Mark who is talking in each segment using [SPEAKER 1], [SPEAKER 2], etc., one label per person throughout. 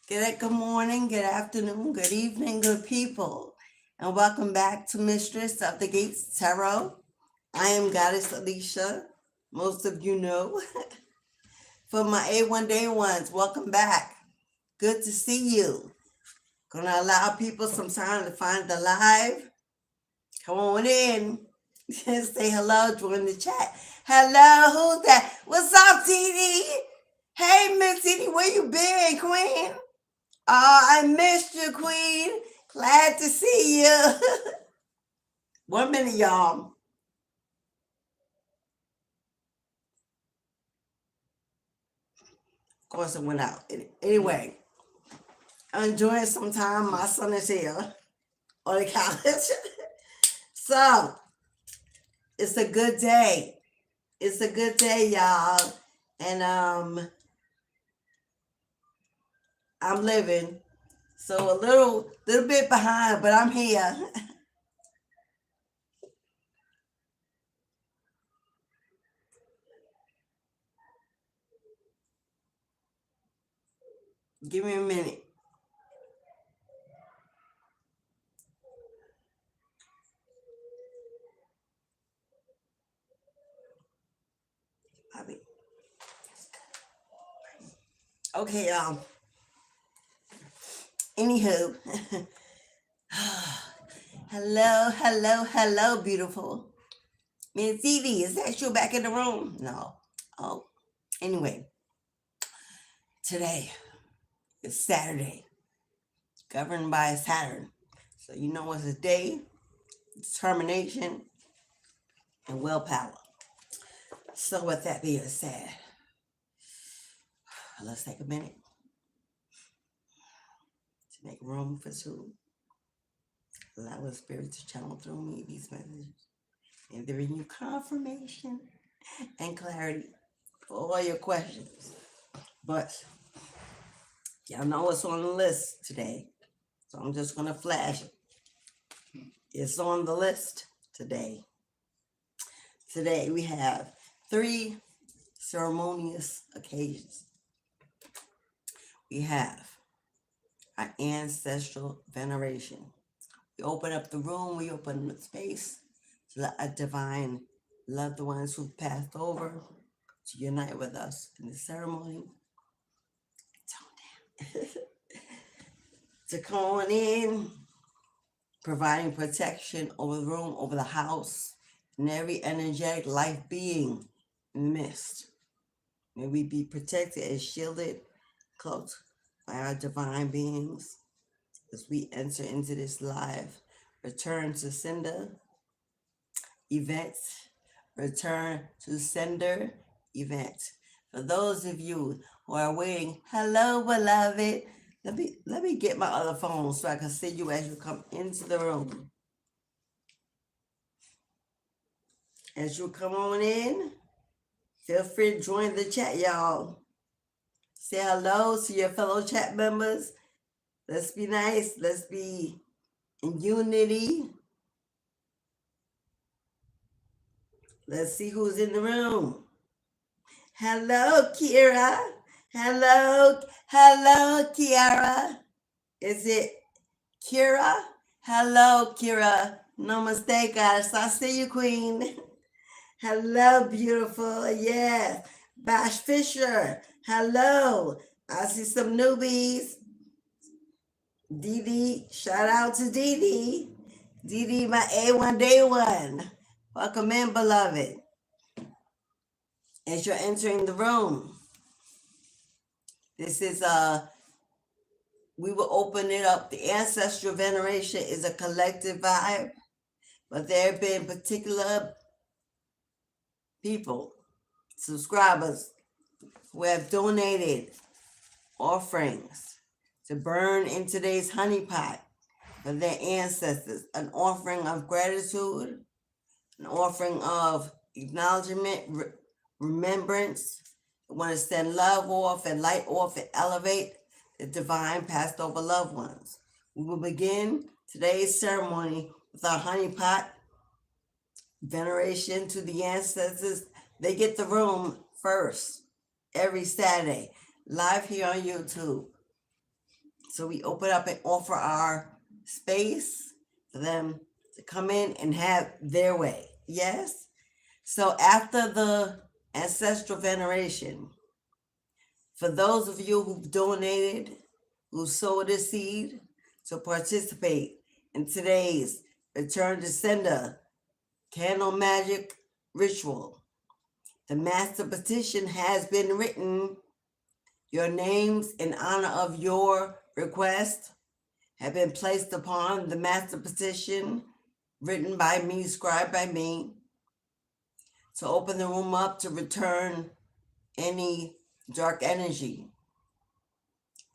[SPEAKER 1] Good morning, good afternoon, good evening, good people, and welcome back to Mistress of the Gates Tarot. I am Goddess Alicia. Most of you know. For my A1 Day ones, welcome back. Good to see you. Gonna allow people some time to find the live. Come on in. Say hello, join the chat. Hello, who's that? What's up, TD? Hey, Miss TD, where you been, Queen? Oh, I missed you, Queen. Glad to see you. 1 minute, y'all. Of course, it went out. Anyway, I'm enjoying some time. My son is here on the couch. So, it's a good day. It's a good day, y'all. And I'm living. So a little bit behind, but I'm here. Give me a minute. Okay, y'all. Anywho. Hello, beautiful. Miss Evie, is that you back in the room? No. Oh, anyway. Today is Saturday, governed by Saturn. So you know it's a day, determination, and willpower. So with that being said, let's take a minute to make room for two. Allow the spirit to channel through me these messages and bring you confirmation and clarity for all your questions. But y'all know what's on the list today, so I'm just gonna flash it. It's on the list today. Today we have 3 ceremonious occasions. We have our ancestral veneration. We open up the room, we open the space to let our divine loved ones who've passed over to unite with us in the ceremony. To come on in, providing protection over the room, over the house, and every energetic life being in the midst. May we be protected and shielded, cloaked by our divine beings as we enter into this live return to sender event. Return to sender event. For those of you who are waiting, hello, beloved. Let me get my other phone so I can see you as you come into the room. As you come on in, feel free to join the chat, y'all. Say hello to your fellow chat members. Let's be nice. Let's be in unity. Let's see who's in the room. Hello, Kira. Hello, Kiara. Is it Kira? Hello, Kira. Namaste, goddess. I see you, queen. Hello, beautiful. Yes. Bash Fisher. Hello. I see some newbies. Didi. Shout out to Didi. Didi, my A1 Day one. Welcome in, beloved. As you're entering the room, this is we will open it up. The ancestral veneration is a collective vibe, but there have been particular people, subscribers, who have donated offerings to burn in today's honeypot for their ancestors, an offering of gratitude, an offering of acknowledgement, remembrance. We want to send love off and light off and elevate the divine passed over loved ones. We will begin today's ceremony with our honeypot veneration to the ancestors. They get the room first every Saturday, live here on YouTube. So we open up and offer our space for them to come in and have their way. Yes? So after the ancestral veneration, for those of you who've donated, who sowed a seed to participate in today's Return to Sender candle magic ritual, the master petition has been written. Your names in honor of your request have been placed upon the master petition written by me, scribed by me, to open the room up to return any dark energy,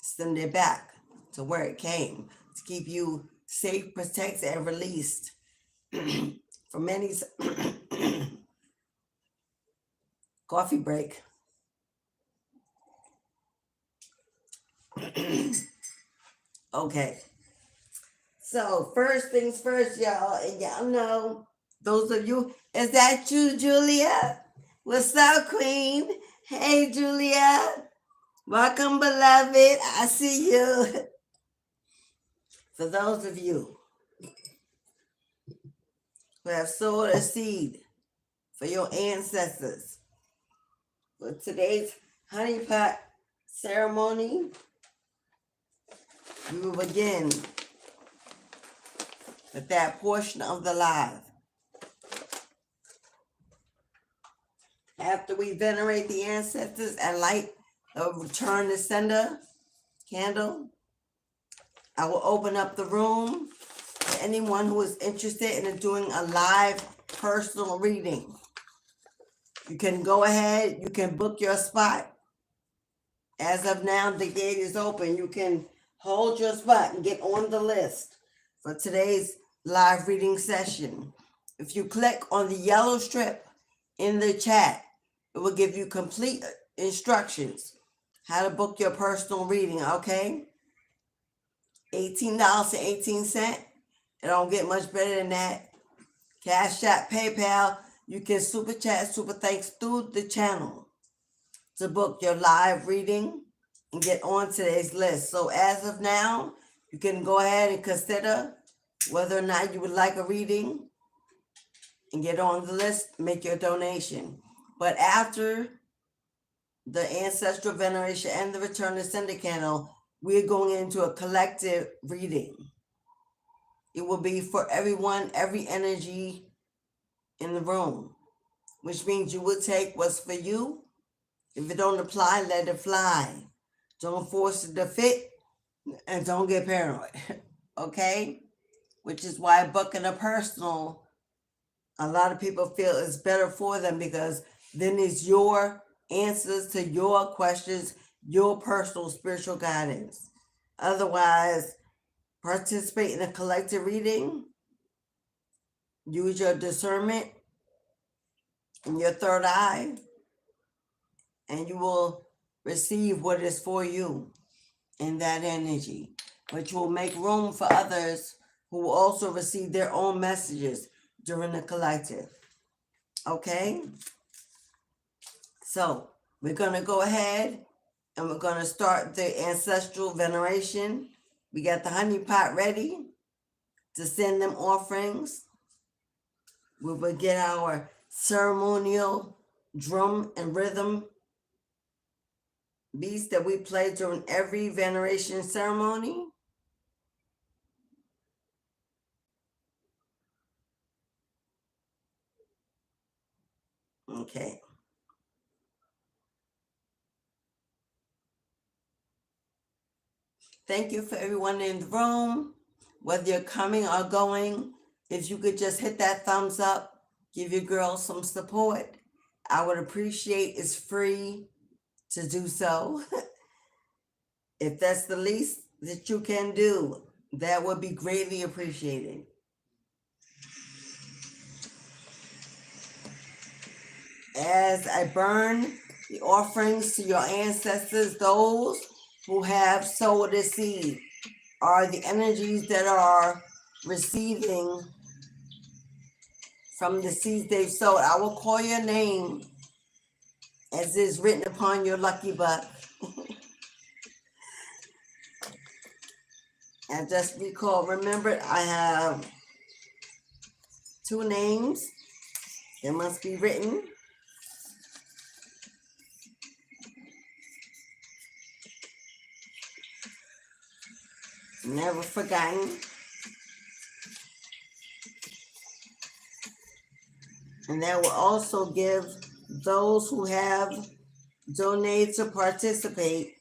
[SPEAKER 1] send it back to where it came, to keep you safe, protected, and released from any coffee break. Okay. So first things first, y'all, and y'all know, those of you, is that you, Julia? What's up, Queen? Hey, Julia. Welcome, beloved. I see you. For those of you who have sowed a seed for your ancestors, for today's honey pot ceremony, we will begin with that portion of the live. After we venerate the ancestors and light the Return to Sender candle, I will open up the room to anyone who is interested in doing a live personal reading. You can go ahead, you can book your spot. As of now, the gate is open. You can hold your spot and get on the list for today's live reading session. If you click on the yellow strip in the chat, it will give you complete instructions how to book your personal reading, okay? $18.18. It don't get much better than that. Cashapp, PayPal, you can super chat, super thanks through the channel to book your live reading and get on today's list. So as of now, you can go ahead and consider whether or not you would like a reading and get on the list, make your donation. But after the ancestral veneration and the Return to Sender candle, we're going into a collective reading. It will be for everyone, every energy in the room, which means you will take what's for you. If it don't apply, let it fly. Don't force it to fit, and don't get paranoid, okay? Which is why booking a personal, a lot of people feel is better for them, because then it's your answers to your questions, your personal spiritual guidance. Otherwise, participate in a collective reading, use your discernment and your third eye, and you will receive what is for you in that energy, which will make room for others who will also receive their own messages during the collective. Okay? So we're going to go ahead and we're going to start the ancestral veneration. We got the honey pot ready to send them offerings. We will get our ceremonial drum and rhythm beats that we play during every veneration ceremony. Okay. Thank you for everyone in the room, whether you're coming or going. If you could just hit that thumbs up, give your girl some support, I would appreciate. It's free to do so. If that's the least that you can do, that would be greatly appreciated. As I burn the offerings to your ancestors, those who have sowed a seed are the energies that are receiving from the seeds they've sowed. I will call your name as is written upon your lucky buck. And just recall, remember, I have 2 names. It must be written. Never forgotten. And that will also give those who have donated to participate,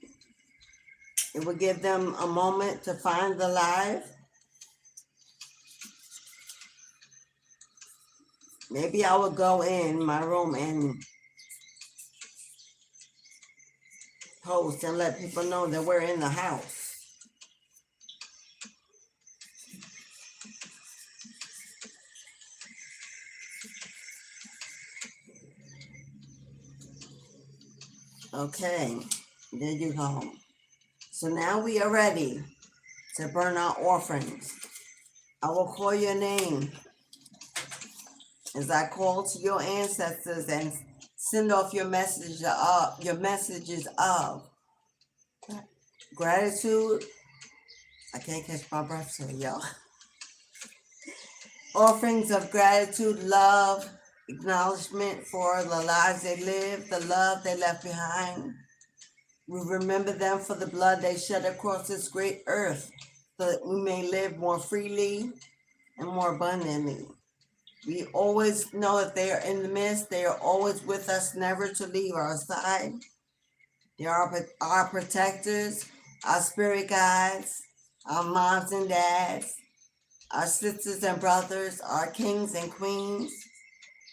[SPEAKER 1] it will give them a moment to find the live. Maybe I will go in my room and post and let people know that we're in the house. Okay, there you go. So now we are ready to burn our offerings. I will call your name as I call to your ancestors and send off your messages of gratitude. I can't catch my breath, so y'all. Offerings of gratitude, love, acknowledgement for the lives they lived, the love they left behind. We remember them for the blood they shed across this great earth so that we may live more freely and more abundantly. We always know that they are in the midst. They are always with us, never to leave our side. They are our protectors, our spirit guides, our moms and dads, our sisters and brothers, our kings and queens.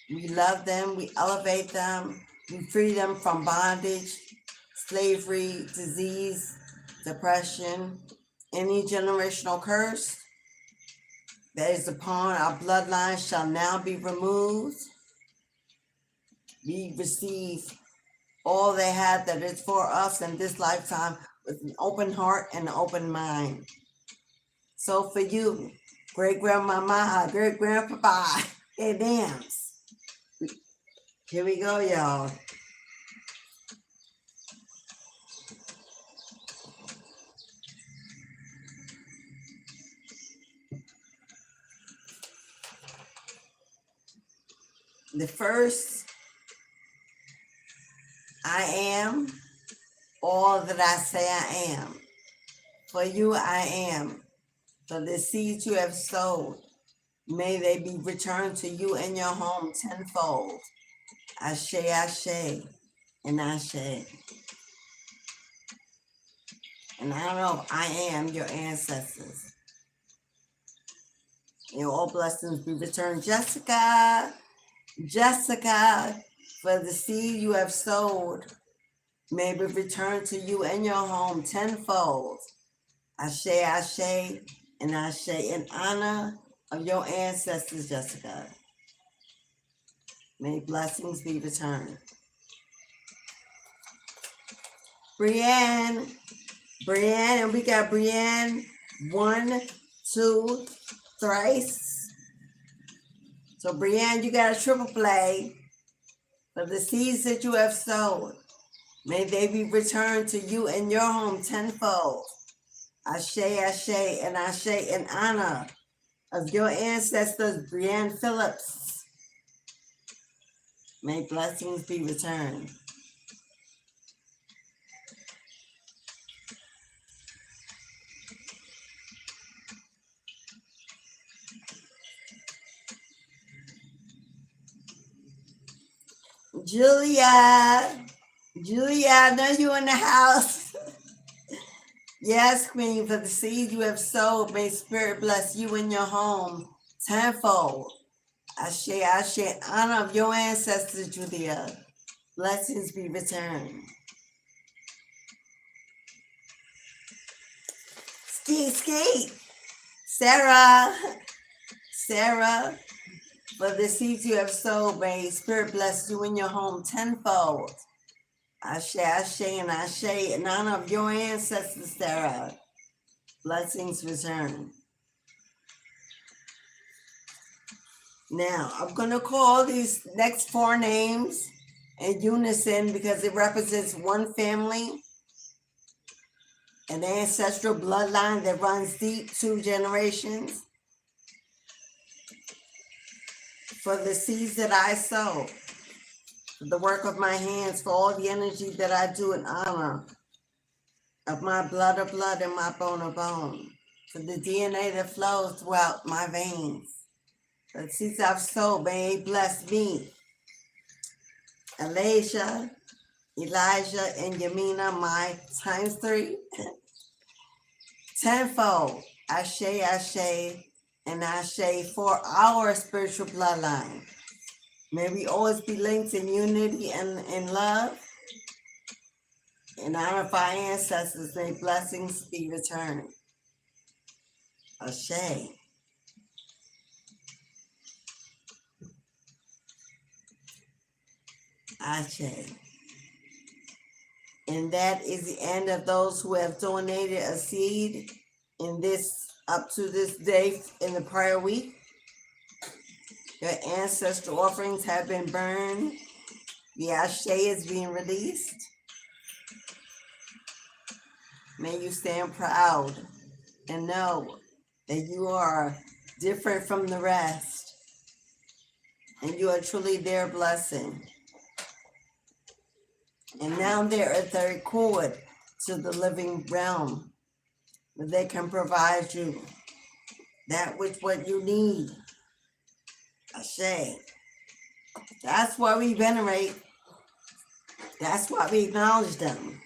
[SPEAKER 1] We love them, we elevate them, we free them from bondage, slavery, disease, depression, any generational curse that is upon our bloodline shall now be removed. We receive all they have that is for us in this lifetime with an open heart and an open mind. So for you, great-grandmama, great-grandpapa, hey, dams. Here we go, y'all. The first, I am all that I say I am. For you, I am. For the seeds you have sowed, may they be returned to you and your home tenfold. Ashe, ashe, and ashe. And I know I am your ancestors. And all blessings be returned. Jessica, for the seed you have sowed, may be returned to you and your home tenfold. Ashe, ashe, and ashe, in honor of your ancestors, Jessica. May blessings be returned. Brienne, and we got Brienne 1, 2, thrice. So Brienne, you got a triple play. For the seeds that you have sowed, may they be returned to you and your home tenfold. Ashe, ashe, and ashe, in honor of your ancestors, Brienne Phillips. May blessings be returned. Julia, I know you in the house. Yes, Queen, for the seed you have sowed, may Spirit bless you and your home tenfold. Ashe, ashe, in honor of your ancestors, Julia. Blessings be returned. Skeet. Sarah, for the seeds you have sowed, may Spirit bless you and your home tenfold. Ashe, ashe, and ashe, in honor of your ancestors, Sarah. Blessings return. Now, I'm going to call these next 4 names in unison because it represents one family. an ancestral bloodline that runs deep 2 generations, for the seeds that I sow, for the work of my hands, for all the energy that I do in honor of my blood of blood and my bone of bone, for the DNA that flows throughout my veins. The seeds I've sowed, may it bless me, Elijah, and Yamina, my times 3, tenfold, Ashe, and Ashe for our spiritual bloodline. May we always be linked in unity and in love. In honor of our ancestors, may blessings be returned. Ashe. Ashe. And that is the end of those who have donated a seed in this, up to this day in the prior week. Your ancestral offerings have been burned. The Ashe is being released. May you stand proud and know that you are different from the rest, and you are truly their blessing. And now they're at their cord to the living realm, where they can provide you that which what you need. Ashe. That's why we venerate. That's why we acknowledge them.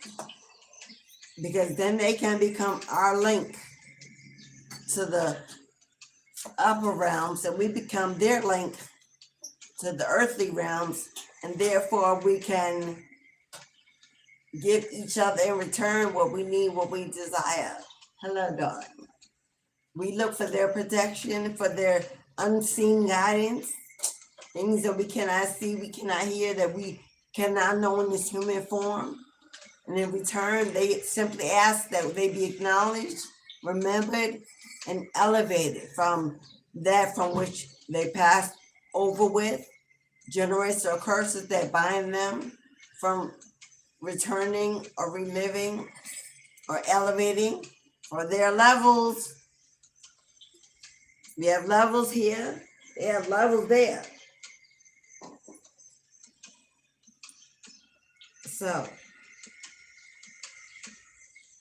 [SPEAKER 1] Because then they can become our link to the upper realms, and we become their link to the earthly realms, and therefore we can give each other in return what we need, what we desire. Hello, darling. We look for their protection, for their unseen guidance, things that we cannot see, we cannot hear, that we cannot know in this human form. And in return, they simply ask that they be acknowledged, remembered, and elevated from that from which they passed over with, generational curses that bind them from returning or reliving or elevating for their levels. We have levels here, they have levels there. So,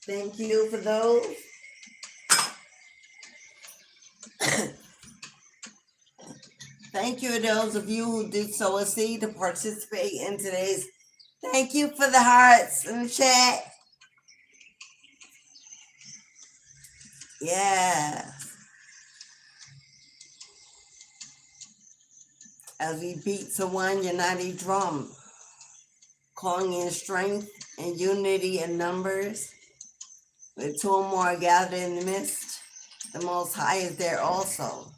[SPEAKER 1] thank you for those. Thank you to those of you who did sow a seed to participate in today's. Thank you for the hearts in the chat. Yeah. As we beat to one united drum, calling in strength and unity in numbers, with 2 or more gathered in the midst, the Most High is there also.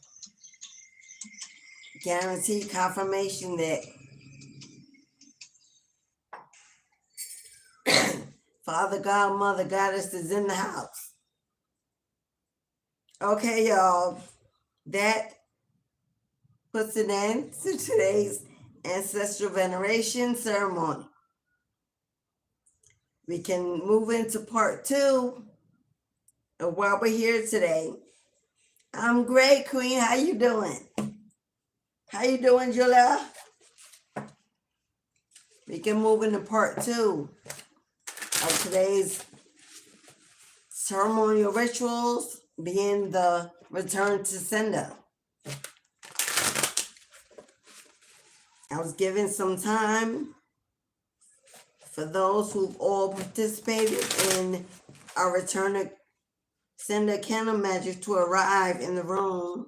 [SPEAKER 1] Guaranteed confirmation that Father God, Mother Goddess is in the house. Okay, y'all, that puts an end to today's ancestral veneration ceremony. We can move into part 2 of why we're here today. I'm great, Queen. How you doing? How you doing, Julia? We can move into part 2 of today's ceremonial rituals, being the return to sender. I was given some time for those who've all participated in our return to sender candle magic to arrive in the room.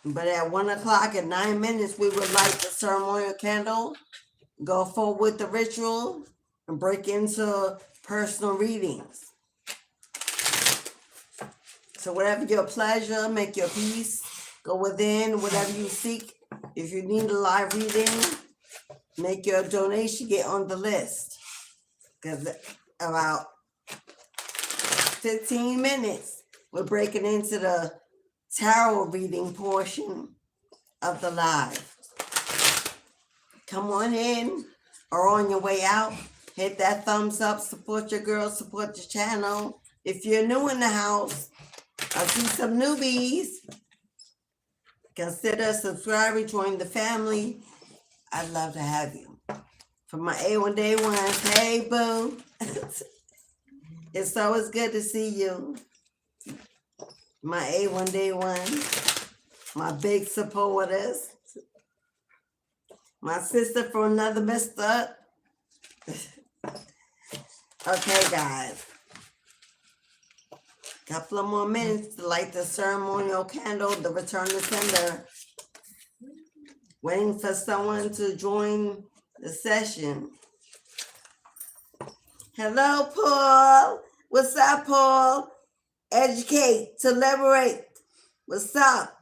[SPEAKER 1] But at 1 o'clock at 9 minutes, we would light the ceremonial candle, go forward with the ritual, and break into personal readings. So whatever your pleasure, make your peace, go within, whatever you seek. If you need a live reading, make your donation, get on the list. Because about 15 minutes, we're breaking into the tarot reading portion of the live. Come on in or on your way out. Hit that thumbs up. Support your girl. Support your channel. If you're new in the house, I see some newbies. Consider subscribing, join the family. I'd love to have you. For my A1 Day Ones, hey boo. It's always good to see you. My A1 Day Ones, my big supporters. My sister from another mister. Okay, guys. Couple of more minutes to light the ceremonial candle, the return to sender. Waiting for someone to join the session. Hello, Paul. What's up, Paul? Educate to liberate. What's up?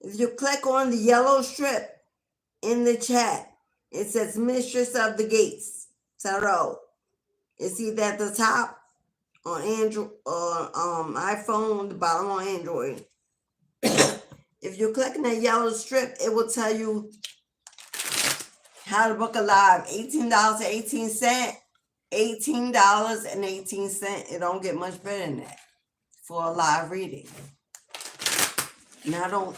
[SPEAKER 1] If you click on the yellow strip in the chat, it says Mistress of the Gates, Tarot. It's either at the top on Android or iPhone, the bottom on Android. If you click on the yellow strip, it will tell you how to book a live. $18.18. $18.18. It don't get much better than that for a live reading. And I don't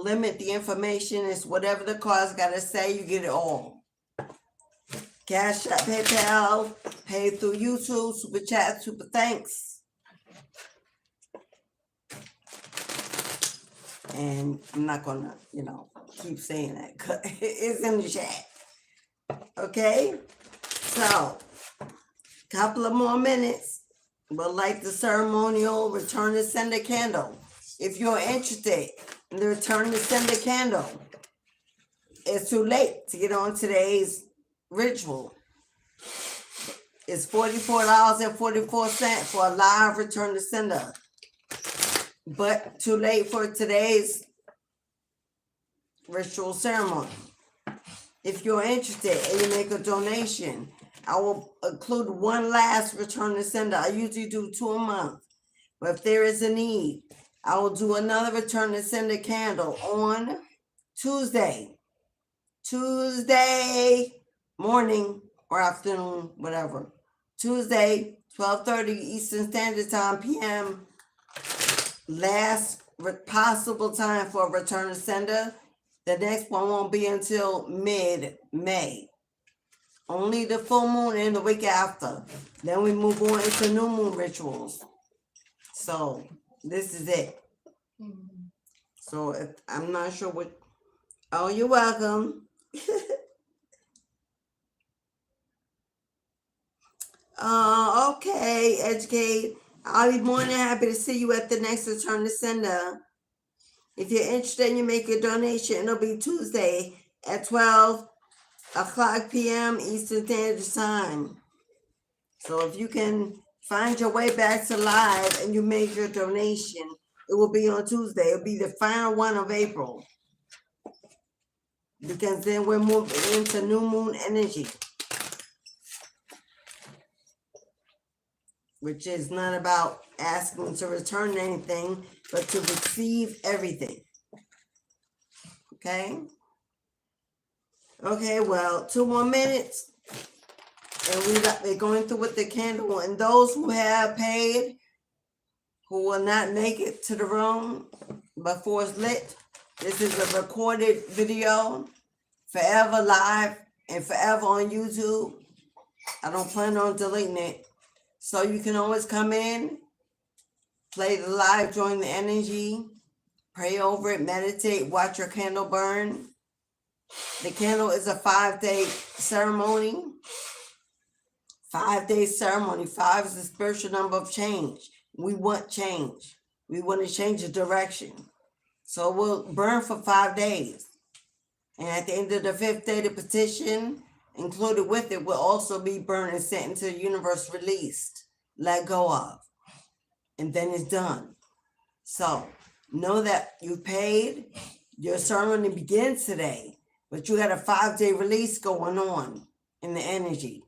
[SPEAKER 1] limit the information. It's whatever the cards gotta say, you get it all. Cashapp, PayPal, pay through YouTube, Super Chat, Super Thanks. And I'm not gonna, keep saying that because it's in the chat. Okay? So, couple of more minutes. We'll light the ceremonial return to sender candle. If you're interested in the return to sender candle, it's too late to get on today's ritual. It's $44.44 for a live return to sender. But too late for today's ritual ceremony. If you're interested and you make a donation, I will include one last return to sender. I usually do 2 a month. But if there is a need, I will do another return to sender candle on Tuesday. Tuesday morning or afternoon, whatever. Tuesday, 12:30 Eastern Standard Time, p.m. Last possible time for a return to sender. The next one won't be until mid-May. Only the full moon and the week after. Then we move on into new moon rituals. So this is it. So if I'm not sure what. Oh, you're welcome. Okay, Educate. I'll be more than happy to see you at the next return to sender. If you're interested and you make a donation, it'll be Tuesday at 12 o'clock p.m. Eastern Standard Time. So if you can find your way back to live and you make your donation, it will be on Tuesday. It'll be the final one of April. Because then we're moving into new moon energy. Which is not about asking to return anything, but to receive everything. Okay? Okay, well, 2 more minutes. And we're going through with the candle. And those who have paid, who will not make it to the room before it's lit, this is a recorded video, forever live and forever on YouTube. I don't plan on deleting it. So you can always come in, play the live, join the energy, pray over it, meditate, watch your candle burn. The candle is a 5-day ceremony. 5-day ceremony. 5 is the spiritual number of change. We want change. We want to change the direction. So we'll burn for 5 days. And at the end of the 5th day, the petition included with it will also be burned and sent into the universe, released, let go of, and then it's done. So know that you paid. Your ceremony begins today, but you had a 5-day release going on in the energy.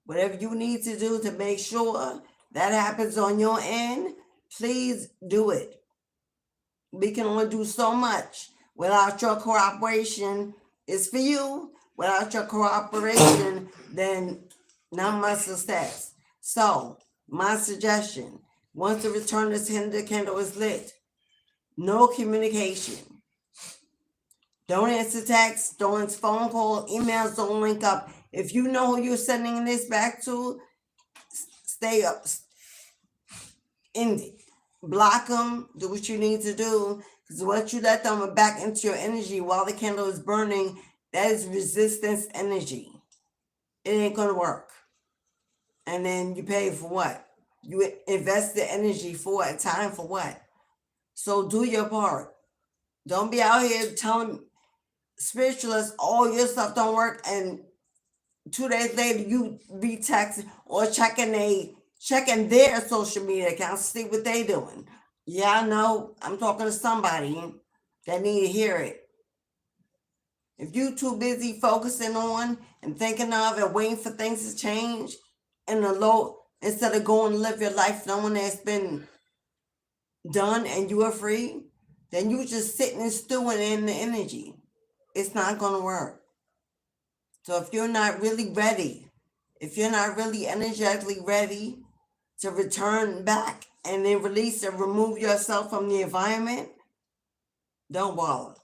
[SPEAKER 1] Whatever you need to do to make sure that happens on your end, please do it. We can only do so much without your cooperation. It's for you, Without your cooperation, then not much success. So, my suggestion, once the return to sender candle is lit, no communication. Don't answer texts, don't answer phone calls, emails, don't link up. If you know who you're sending this back to, stay up. End it. Block them, do what you need to do. Because once you let them back into your energy while the candle is burning, that is resistance energy. It ain't going to work. And then you pay for what? You invest the energy for what? Time for what? So do your part. Don't be out here telling spiritualists all your stuff don't work, and 2 days later you be texting or checking their social media accounts to see what they doing. Yeah, I know. I'm talking to somebody that need to hear it. If you too busy focusing on and thinking of and waiting for things to change in the low, instead of going to live your life knowing that it's been done and you are free, then you just sitting and stewing in the energy. It's not going to work. So if you're not really ready, if you're not really energetically ready to return back and then release and remove yourself from the environment, don't bother.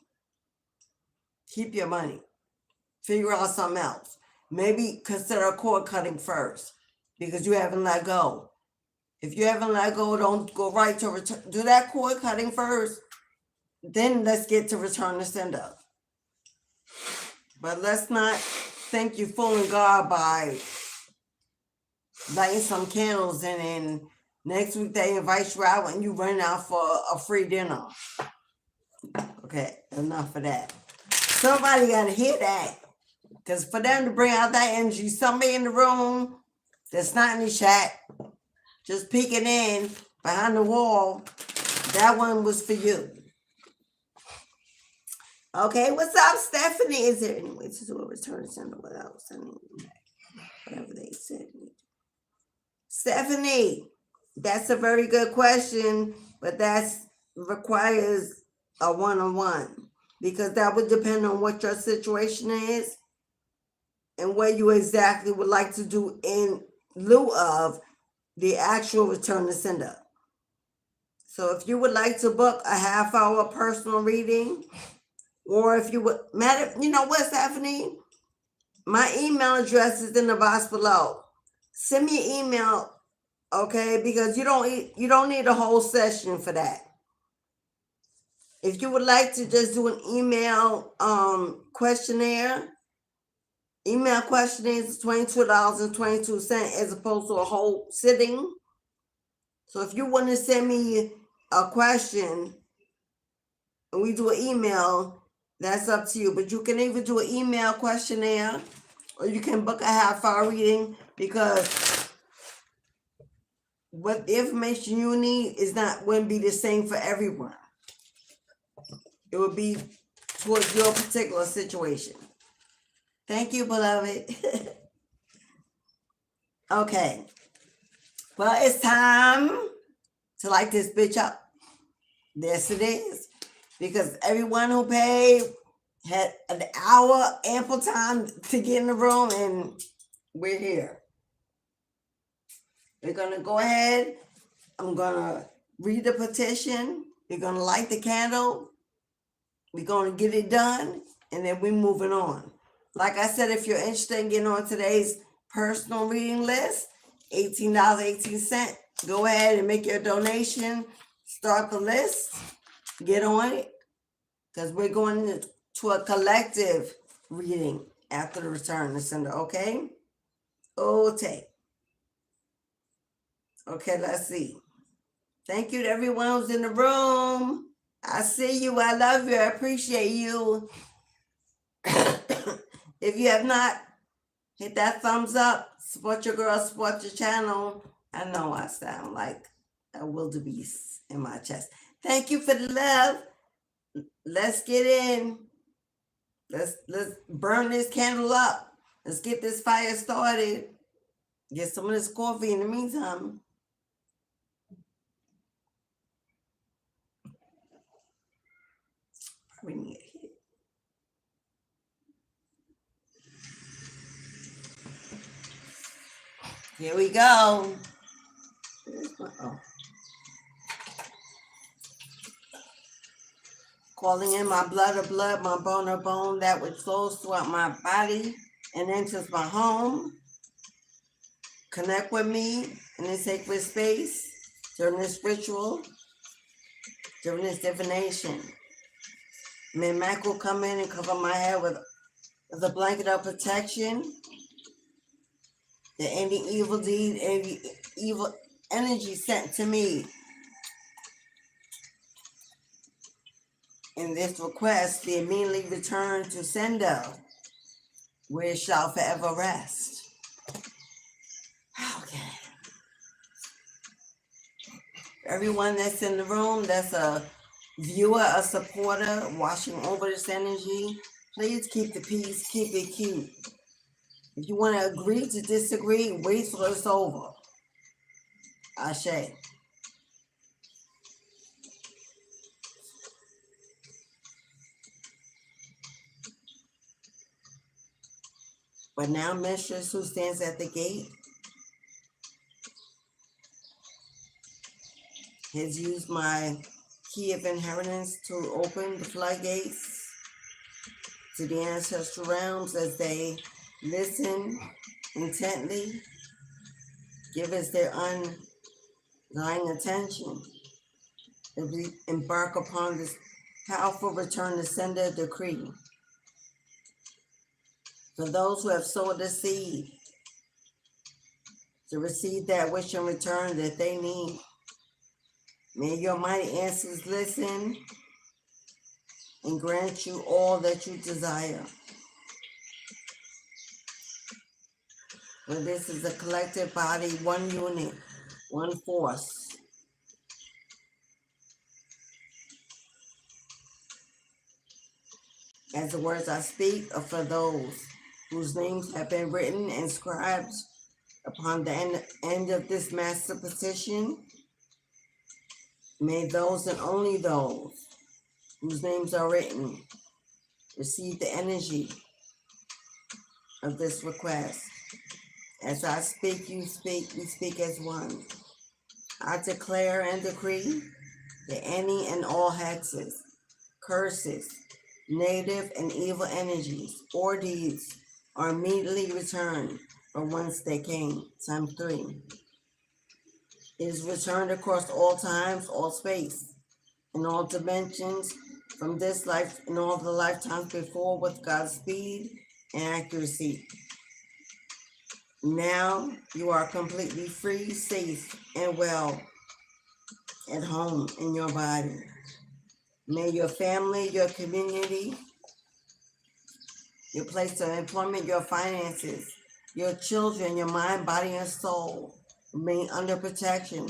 [SPEAKER 1] Keep your money. Figure out something else. Maybe consider cord cutting first because you haven't let go. If you haven't let go, don't go right to return. Do that cord cutting first. Then let's get to return to sender. But let's not think you're fooling God by lighting some candles and then next week they invite you out and you run out for a free dinner. Okay, enough of that. Somebody got to hear that. Because for them to bring out that energy, somebody in the room that's not in the chat, just peeking in behind the wall, that one was for you. Okay, what's up, Stephanie? Is there any way to do a return to sender without sending whatever they said? Stephanie, that's a very good question, but that requires a one-on-one because that would depend on what your situation is and what you exactly would like to do in lieu of the actual return to sender. So if you would like to book a half-hour personal reading, or if you would, you know what, Stephanie? My email address is in the box below. Send me an email, okay? Because you don't need a whole session for that. If you would like to just do an email questionnaire, email questionnaire is $22.22 as opposed to a whole sitting. So if you want to send me a question and we do an email, that's up to you. But you can either do an email questionnaire or you can book a half-hour reading because what the information you need wouldn't be the same for everyone. It would be towards your particular situation. Thank you, beloved. Okay. Well, it's time to light this bitch up. Yes, it is. Because everyone who paid had an hour ample time to get in the room, and we're here. We're going to go ahead. I'm going to read the petition. We're going to light the candle. We're going to get it done, and then we're moving on. Like I said, if you're interested in getting on today's personal reading list, $18.18. Go ahead and make your donation. Start the list. Get on it. Because we're going to a collective reading after the return to sender, okay? Okay. Okay, let's see. Thank you to everyone who's in the room. I see you. I love you. I appreciate you. If you have not, hit that thumbs up. Support your girl. Support your channel. I know I sound like a wildebeest in my chest. Thank you for the love. Let's get in. Let's burn this candle up. Let's get this fire started. Get some of this coffee in the meantime. Probably need a hit. Here we go. Calling in my blood of blood, my bone of bone, that which flows throughout my body and enters my home. Connect with me in this sacred space during this ritual, during this divination. May Mac will come in and cover my head with a blanket of protection. That any evil deed, any evil energy sent to me in this request be immediately returned to sender, where it shall forever rest. Okay. Everyone that's in the room, that's a viewer, a supporter, watching over this energy, please keep the peace, keep it cute. If you want to agree to disagree, wait till it's over. Ashe. But now, Mistress, who stands at the gate, has used my key of inheritance to open the floodgates to the ancestral realms as they listen intently, give us their undying attention as we embark upon this powerful return to sender decree. For those who have sowed the seed to receive that which in return that they need, may your mighty answers listen and grant you all that you desire. For this is a collective body, one unit, one force. As the words I speak are for those whose names have been written and inscribed upon the end of this master petition. May those and only those whose names are written receive the energy of this request. As I speak, you speak, we speak as one. I declare and decree that any and all hexes, curses, negative and evil energies or deeds are immediately returned from whence they came. Times 3. It is returned across all times, all space, in all dimensions, from this life and all the lifetimes before, with God's speed and accuracy. Now you are completely free, safe, and well at home in your body. May your family, your community, your place of employment, your finances, your children, your mind, body, and soul remain under protection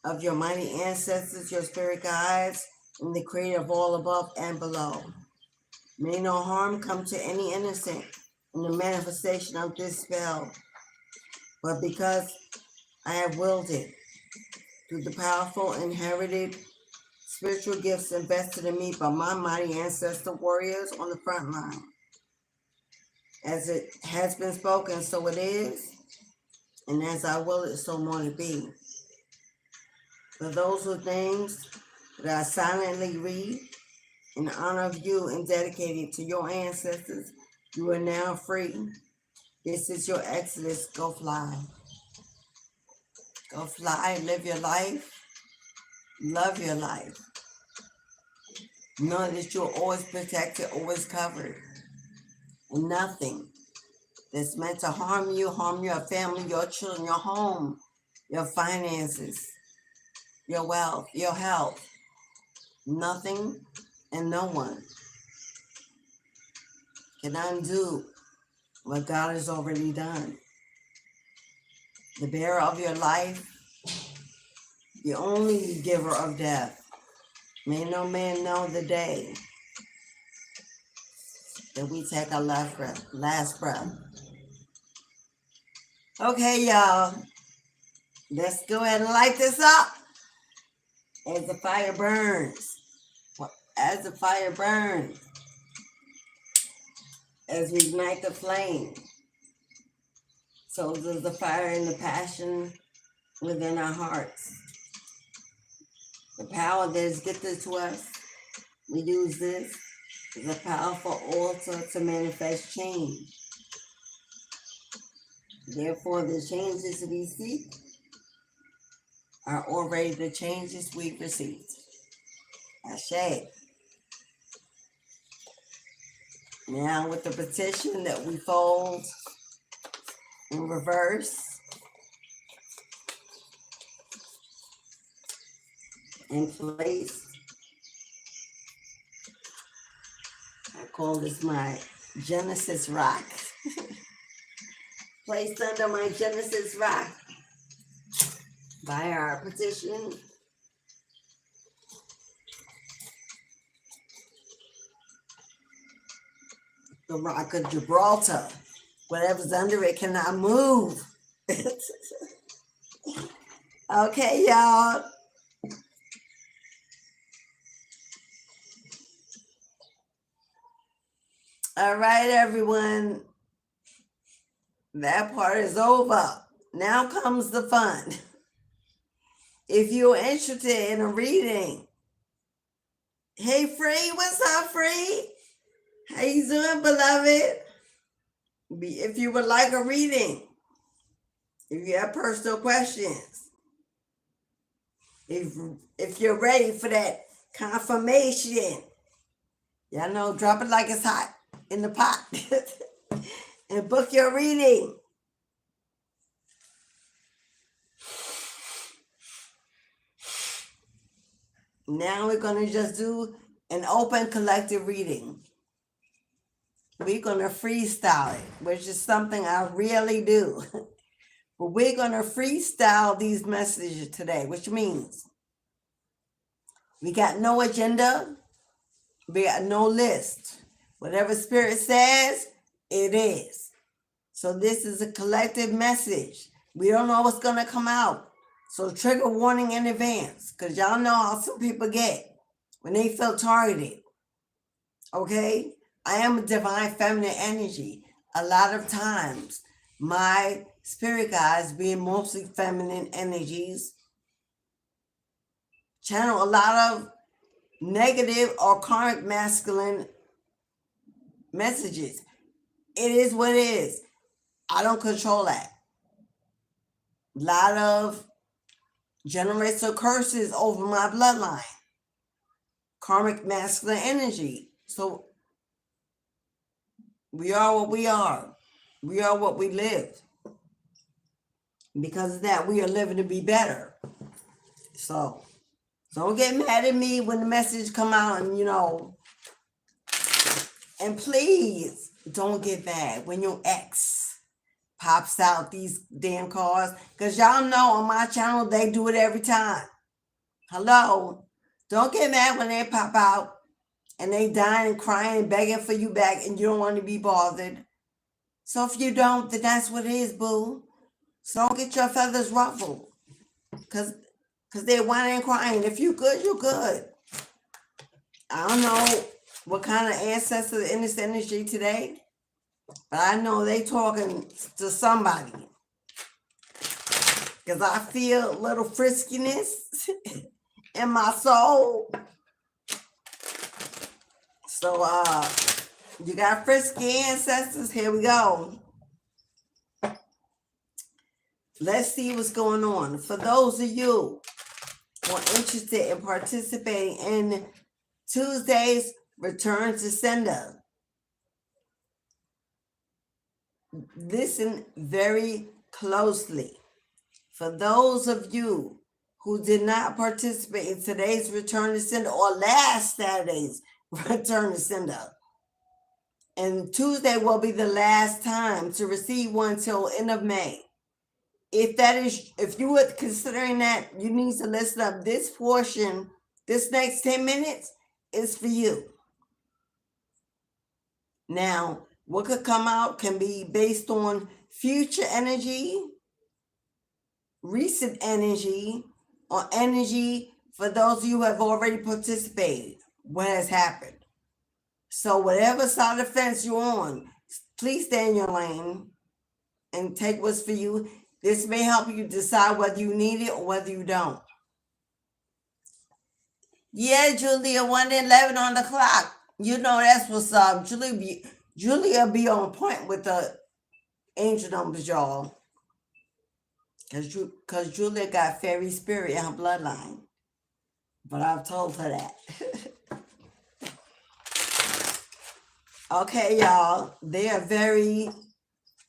[SPEAKER 1] of your mighty ancestors, your spirit guides, and the creator of all above and below. May no harm come to any innocent in the manifestation of this spell, but because I have willed it through the powerful inherited spiritual gifts invested in me by my mighty ancestor warriors on the front line. As it has been spoken, so it is, and as I will it, so more to be. For those whose names that I silently read in honor of you and dedicated to your ancestors, you are now free. This is your exodus. Go fly. Go fly, live your life, love your life. Know that you're always protected, always covered. And nothing that's meant to harm you, harm your family, your children, your home, your finances, your wealth, your health. Nothing and no one can undo what God has already done. The bearer of your life, the only giver of death. May no man know the day that we take our last breath. Okay, y'all. Let's go ahead and light this up. As the fire burns. As the fire burns. As we ignite the flame. So there's the fire and the passion within our hearts. The power that is gifted to us, we use this as a powerful altar to manifest change. Therefore, the changes we seek are already the changes we've received. Ashe. Now with the petition that we fold in reverse and place, I call this my Genesis rock. Placed under my Genesis rock by our petition. The rock of Gibraltar. Whatever's under it cannot move. Okay, y'all. All right, everyone. That part is over. Now comes the fun. If you're interested in a reading, hey, Free, what's up, Free? How you doing, beloved? If you would like a reading, if you have personal questions, if you're ready for that confirmation, y'all know, drop it like it's hot in the pot and book your reading. Now we're going to just do an open collective reading. We're going to freestyle it, which is something I really do. But we're going to freestyle these messages today, which means we got no agenda. We got no list. Whatever Spirit says, it is. So this is a collective message. We don't know what's going to come out. So trigger warning in advance, because y'all know how some people get when they feel targeted. Okay? I am a divine feminine energy. A lot of times, my spirit guides, being mostly feminine energies, channel a lot of negative or karmic masculine messages. It is what it is. I don't control that. A lot of generational curses over my bloodline. Karmic masculine energy. So we are what we are. We are what we live. Because of that, we are living to be better. So don't get mad at me when the message come out and, and please don't get mad when your ex pops out these damn cards. Because y'all know on my channel, they do it every time. Hello? Don't get mad when they pop out and they dying and crying and begging for you back and you don't want to be bothered. So if you don't, then that's what it is, boo. So don't get your feathers ruffled. Because they're whining and crying. If you good, you're good. I don't know what kind of ancestors in this energy today, but I know they talking to somebody. Because I feel a little friskiness in my soul. So, you got frisky ancestors. Here we go. Let's see what's going on. For those of you who are interested in participating in Tuesday's Return to Sender, listen very closely. For those of you who did not participate in today's Return to Sender or last Saturday's Return to Sender, and Tuesday will be the last time to receive one till end of May. If you were considering that, you need to listen up. This portion, this next 10 minutes is for you. Now, what could come out can be based on future energy, recent energy, or energy for those of you who have already participated, what has happened. So whatever side of the fence you're on, please stay in your lane and take what's for you. This may help you decide whether you need it or whether you don't. Yeah, Julia, 1:11 on the clock. You know that's what's up. Julia be on point with the angel numbers, y'all. Cause Julia got fairy spirit in her bloodline. But I've told her that. Okay, y'all. They are very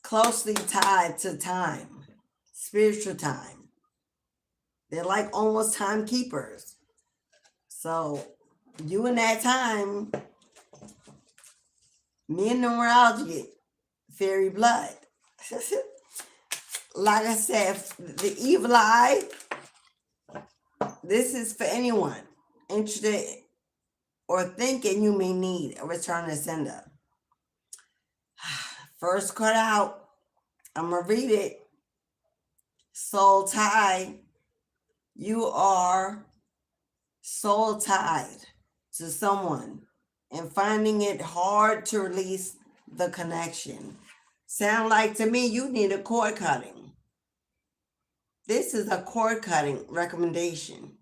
[SPEAKER 1] closely tied to time, spiritual time. They're like almost timekeepers. So you in that time, me and numerology, fairy blood. Like I said, the evil eye, this is for anyone interested or thinking you may need a return to sender. First cut out, I'm going to read it. Soul tie. You are soul tied to someone and finding it hard to release the connection. Sound like to me you need a cord cutting. This is a cord cutting recommendation.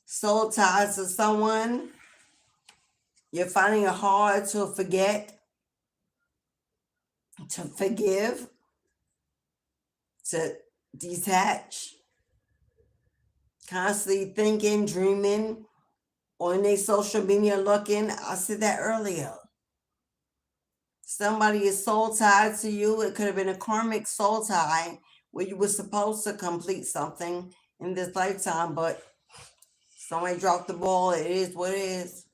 [SPEAKER 1] Soul ties to someone, you're finding it hard to forget, to forgive, to detach, constantly thinking, dreaming, on their social media looking. I said that earlier. Somebody is soul tied to you. It could have been a karmic soul tie where you were supposed to complete something in this lifetime, but somebody dropped the ball. It is what it is.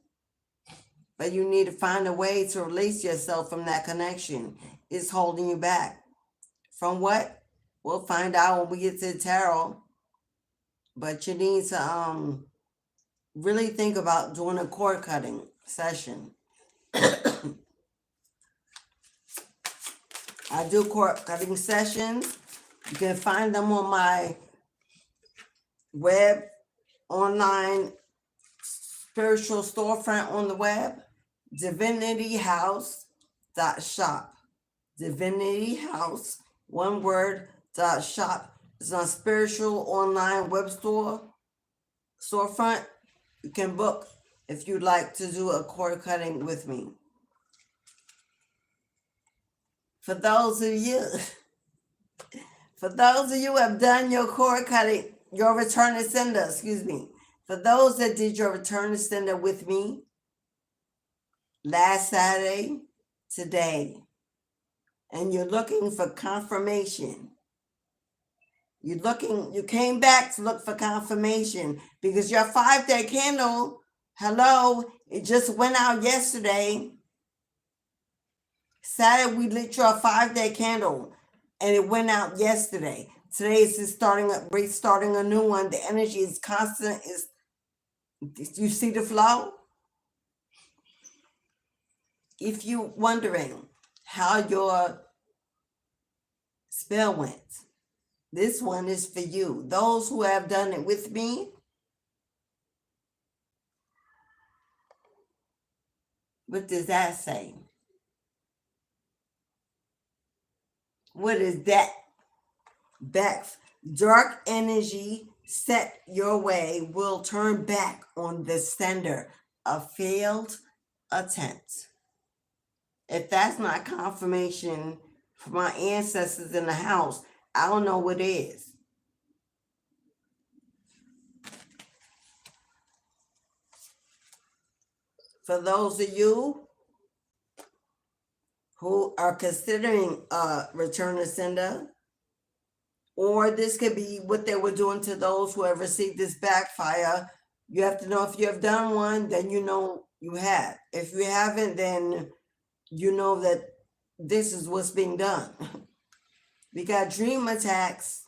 [SPEAKER 1] But you need to find a way to release yourself from that connection. It's holding you back. From what? We'll find out when we get to the tarot. But you need to really think about doing a cord cutting session. I do cord cutting sessions. You can find them on my web, online spiritual storefront on the web, divinityhouse.shop. Divinityhouse, one word, .shop. It's on spiritual online web storefront. You can book if you'd like to do a cord cutting with me. For those of you who have done your cord cutting, your return to sender, for those that did your return to sender with me last Saturday, today, and you're looking for confirmation, you came back to look for confirmation because your 5-day candle, it just went out yesterday. Saturday, we lit your 5-day candle and it went out yesterday. Today is restarting a new one. The energy is constant. You see the flow? If you're wondering how your spell went, this one is for you. Those who have done it with me, what does that say? What is that? Dark energy set your way will turn back on the sender. A failed attempt. If that's not confirmation for my ancestors in the house, I don't know what is. For those of you who are considering a return to sender, or this could be what they were doing to those who have received this backfire. You have to know if you have done one, then you know you have. If you haven't, then you know that this is what's being done. We got dream attacks.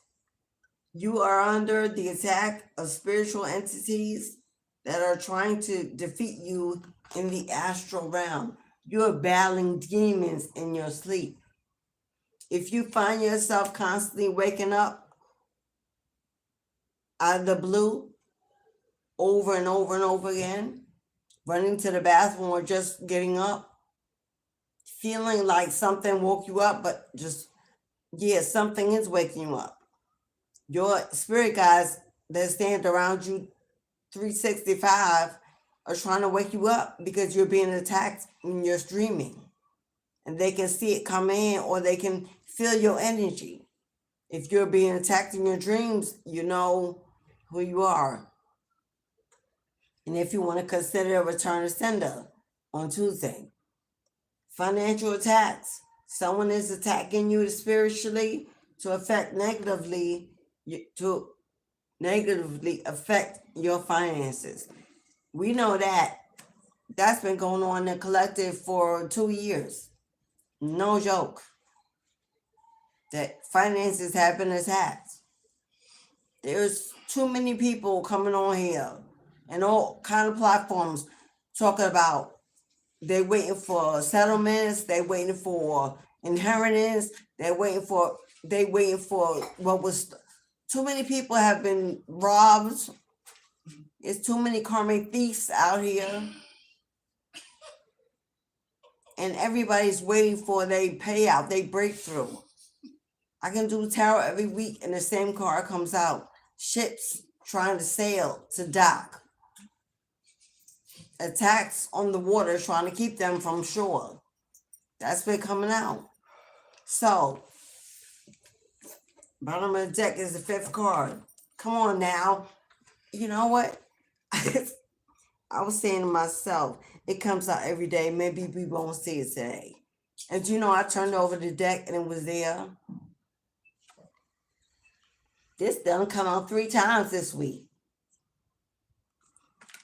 [SPEAKER 1] You are under the attack of spiritual entities that are trying to defeat you in the astral realm. You are battling demons in your sleep. If you find yourself constantly waking up out of the blue over and over and over again, running to the bathroom or just getting up, feeling like something woke you up, but just Yeah, something is waking you up. Your spirit guides that stand around you 365 are trying to wake you up because you're being attacked when you're streaming. And they can see it come in or they can feel your energy. If you're being attacked in your dreams, you know who you are. And if you want to consider a return to sender on Tuesday, financial attacks. Someone is attacking you spiritually to affect negatively to negatively affect your finances. We know that that's been going on in the collective for 2 years. No joke. That finances have been attacked. There's too many people coming on here and all kind of platforms talking about they waiting for settlements, they waiting for inheritance, they waiting for what was too many people have been robbed. It's too many karmic thieves out here. And everybody's waiting for their payout, their breakthrough. I can do tarot every week and the same card comes out. Ships trying to sail to dock. Attacks on the water trying to keep them from shore. That's been coming out. So, bottom of the deck is the 5th card. Come on now. You know what? I was saying to myself, it comes out every day. Maybe we won't see it today. And you know, I turned over the deck and it was there. This done come out 3 times this week.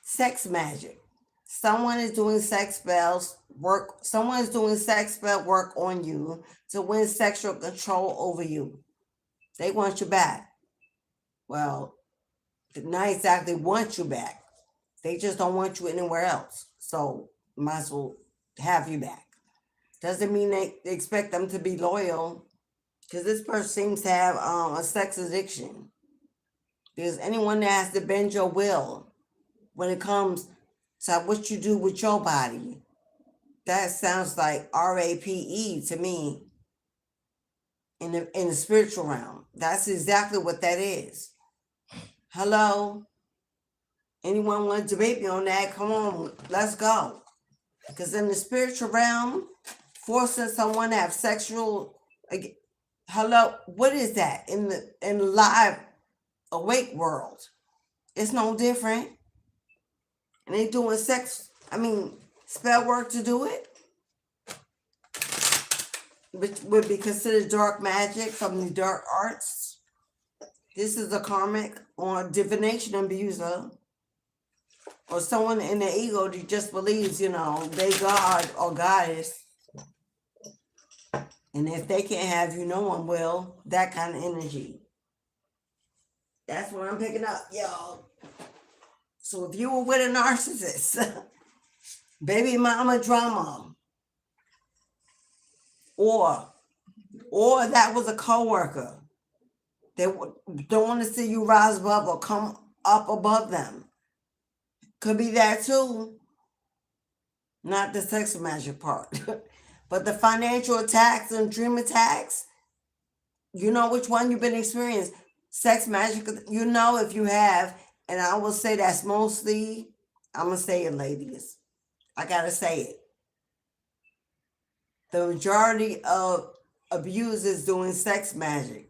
[SPEAKER 1] Sex magic. Someone is doing sex spells work. Someone is doing sex spell work on you to win sexual control over you. They want you back. Well, not exactly want you back. They just don't want you anywhere else. So might as well have you back. Doesn't mean they expect them to be loyal, because this person seems to have a sex addiction. Because anyone that has to bend your will when it comes to what you do with your body, that sounds like RAPE to me in the spiritual realm. That's exactly what that is. Hello? Anyone want to debate me on that? Come on, let's go. Because in the spiritual realm, forcing someone to have sexual, hello, what is that in the live awake world? It's no different. And they doing spell work to do it, which would be considered dark magic from the dark arts. This is a karmic or divination abuser, or someone in the ego that just believes, they God or goddess. And if they can't have you, no one will. That kind of energy. That's what I'm picking up, y'all. So if you were with a narcissist, baby mama drama, or that was a coworker, they don't want to see you rise above or come up above them. Could be that too. Not the sex magic part. But the financial attacks and dream attacks, you know which one you've been experiencing. Sex magic, if you have, and I will say that's mostly, I'm going to say it, ladies. I got to say it. The majority of abusers doing sex magic.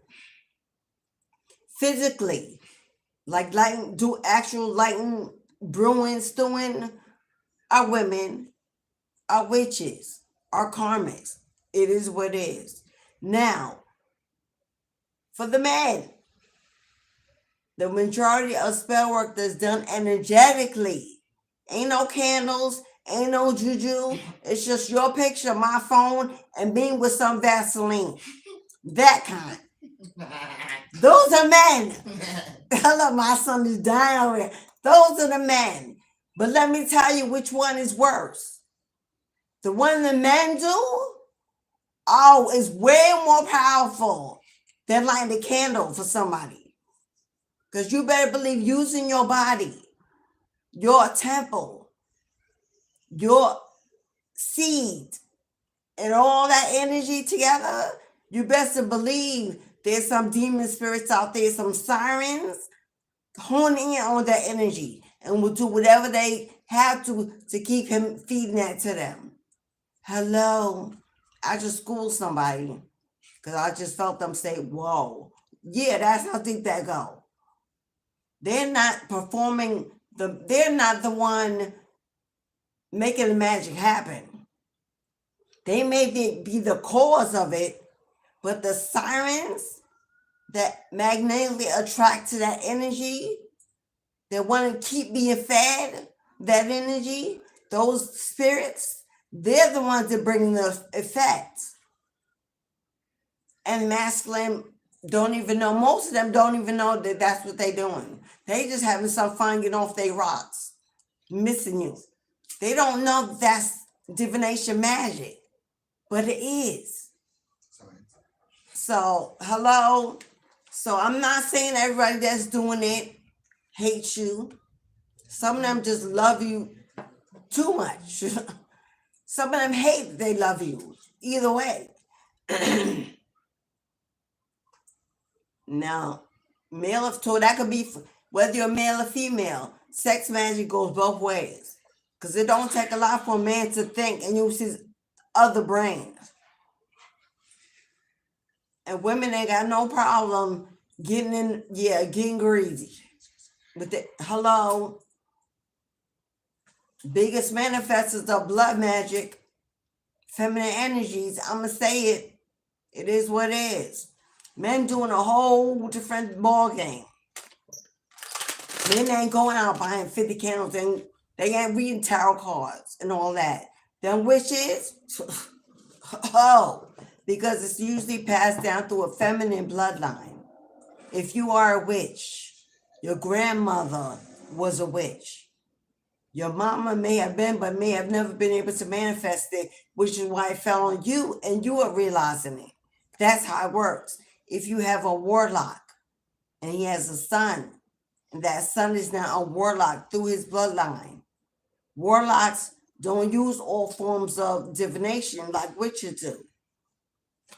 [SPEAKER 1] Physically, like do actual lighting, brewing, stewing, are women, are witches, are karmics. It is what it is. Now, for the men, the majority of spell work that's done energetically. Ain't no candles, ain't no juju. It's just your picture, my phone, and me with some Vaseline. That kind. Those are men. Hello, my son is dying over here. Those are the men. But let me tell you which one is worse. The one the men do, is way more powerful than lighting a candle for somebody. Because you better believe using your body, your temple, your seed, and all that energy together, You best to believe there's some demon spirits out there, some sirens, honing in on that energy and will do whatever they have to keep him feeding that to them. Hello. I just schooled somebody because I just felt them say, whoa. Yeah, that's how deep that go. They're not performing, they're not the one making the magic happen. They may be the cause of it, but the sirens that magnetically attract to that energy, that want to keep being fed that energy, those spirits, they're the ones that bring the effect. And masculine don't even know, most of them don't even know that that's what they're doing. They just having some fun getting off their rocks, missing you. They don't know that's divination magic, but it is. So, hello. So I'm not saying everybody that's doing it hates you. Some of them just love you too much. Some of them hate they love you. Either way. Now, male of toy, that could be whether you're male or female. Sex magic goes both ways. Because it don't take a lot for a man to think and use his other brain. And women ain't got no problem getting greasy. But hello, biggest manifestors of blood magic, feminine energies, I'm going to say it. It is what it is. Men doing a whole different ball game. Men ain't going out buying 50 candles and they ain't reading tarot cards and all that. Them witches, because it's usually passed down through a feminine bloodline. If you are a witch, your grandmother was a witch. Your mama may have been, but may have never been able to manifest it, which is why it fell on you and you are realizing it. That's how it works. If you have a warlock and he has a son, and that son is now a warlock through his bloodline, warlocks don't use all forms of divination like witches do.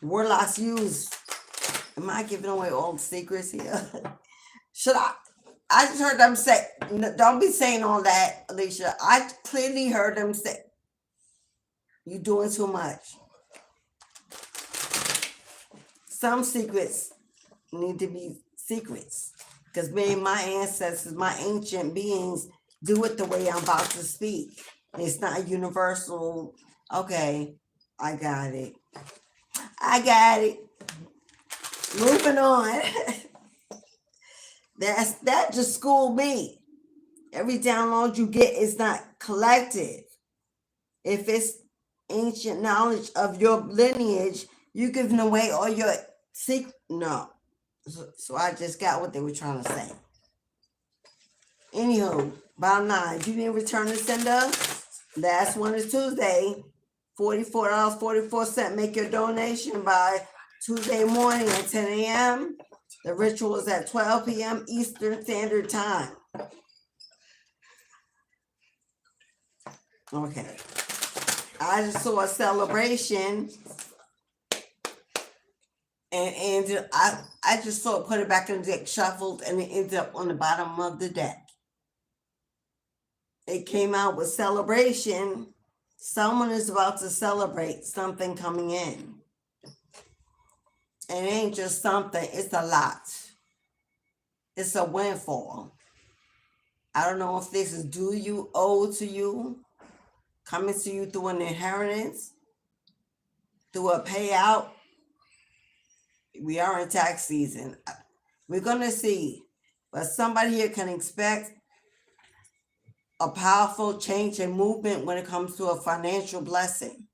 [SPEAKER 1] Warlocks use, am I giving away all the secrets here? Should I? I just heard them say, don't be saying all that, Alicia. I clearly heard them say, you're doing too much. Some secrets need to be secrets. Because me, my ancestors, my ancient beings do it the way I'm about to speak. It's not universal. Okay, I got it. Moving on. That just schooled me. Every download you get is not collective. If it's ancient knowledge of your lineage, you giving away all your secret. No. So I just got what they were trying to say. Anywho, bottom line, you didn't return the sender. Last one is Tuesday. $44.44. Make your donation by Tuesday morning at 10 a.m. The ritual is at 12 p.m. Eastern Standard Time. Okay. I just saw a celebration and I just saw it, put it back in the deck, shuffled, and it ended up on the bottom of the deck. It came out with celebration. Someone is about to celebrate something coming in. It ain't just something, it's a lot. It's a windfall. I don't know if this is due you, owed to you, coming to you through an inheritance, through a payout. We are in tax season. We're going to see. But somebody here can expect a powerful change and movement when it comes to a financial blessing.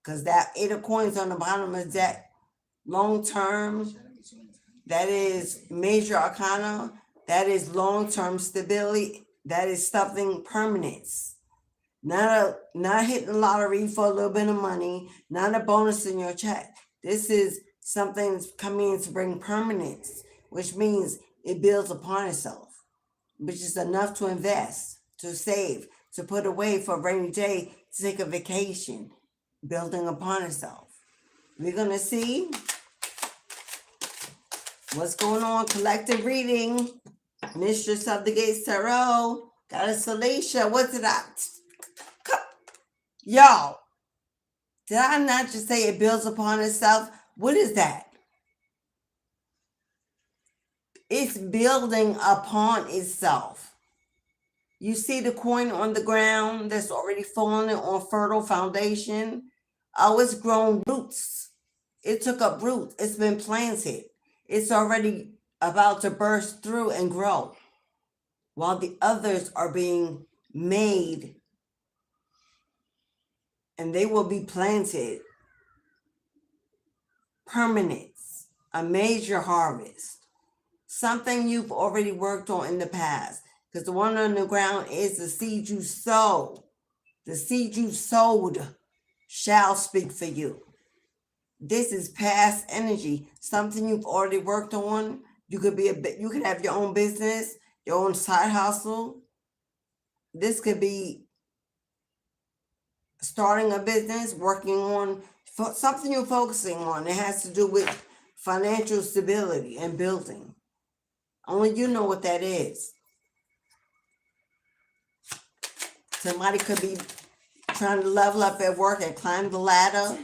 [SPEAKER 1] Because that 8 of coins on the bottom of that long term, that is major arcana, that is long-term stability, that is something permanent. Not hitting the lottery for a little bit of money, not a bonus in your check. This is something that's coming in to bring permanence, which means it builds upon itself, which is enough to invest, to save, to put away for a rainy day, to take a vacation, building upon itself. We're going to see What's going on? Collective reading. Mistress of the Gates Tarot. Goddess Alicia. What's it up? Yo, did I not just say it builds upon itself? What is that? It's building upon itself. You see the coin on the ground that's already fallen on fertile foundation? Oh, it's grown roots. It took up roots. It's been planted. It's already about to burst through and grow, while the others are being made, and they will be planted. Permanence, a major harvest, something you've already worked on in the past, because the one on the ground is the seed you sow. The seed you sowed shall speak for you. This is past energy, something you've already worked on. You could have your own business, your own side hustle. This could be starting a business, working on something you're focusing on. It has to do with financial stability and building. Only you know what that is. Somebody could be trying to level up at work and climb the ladder.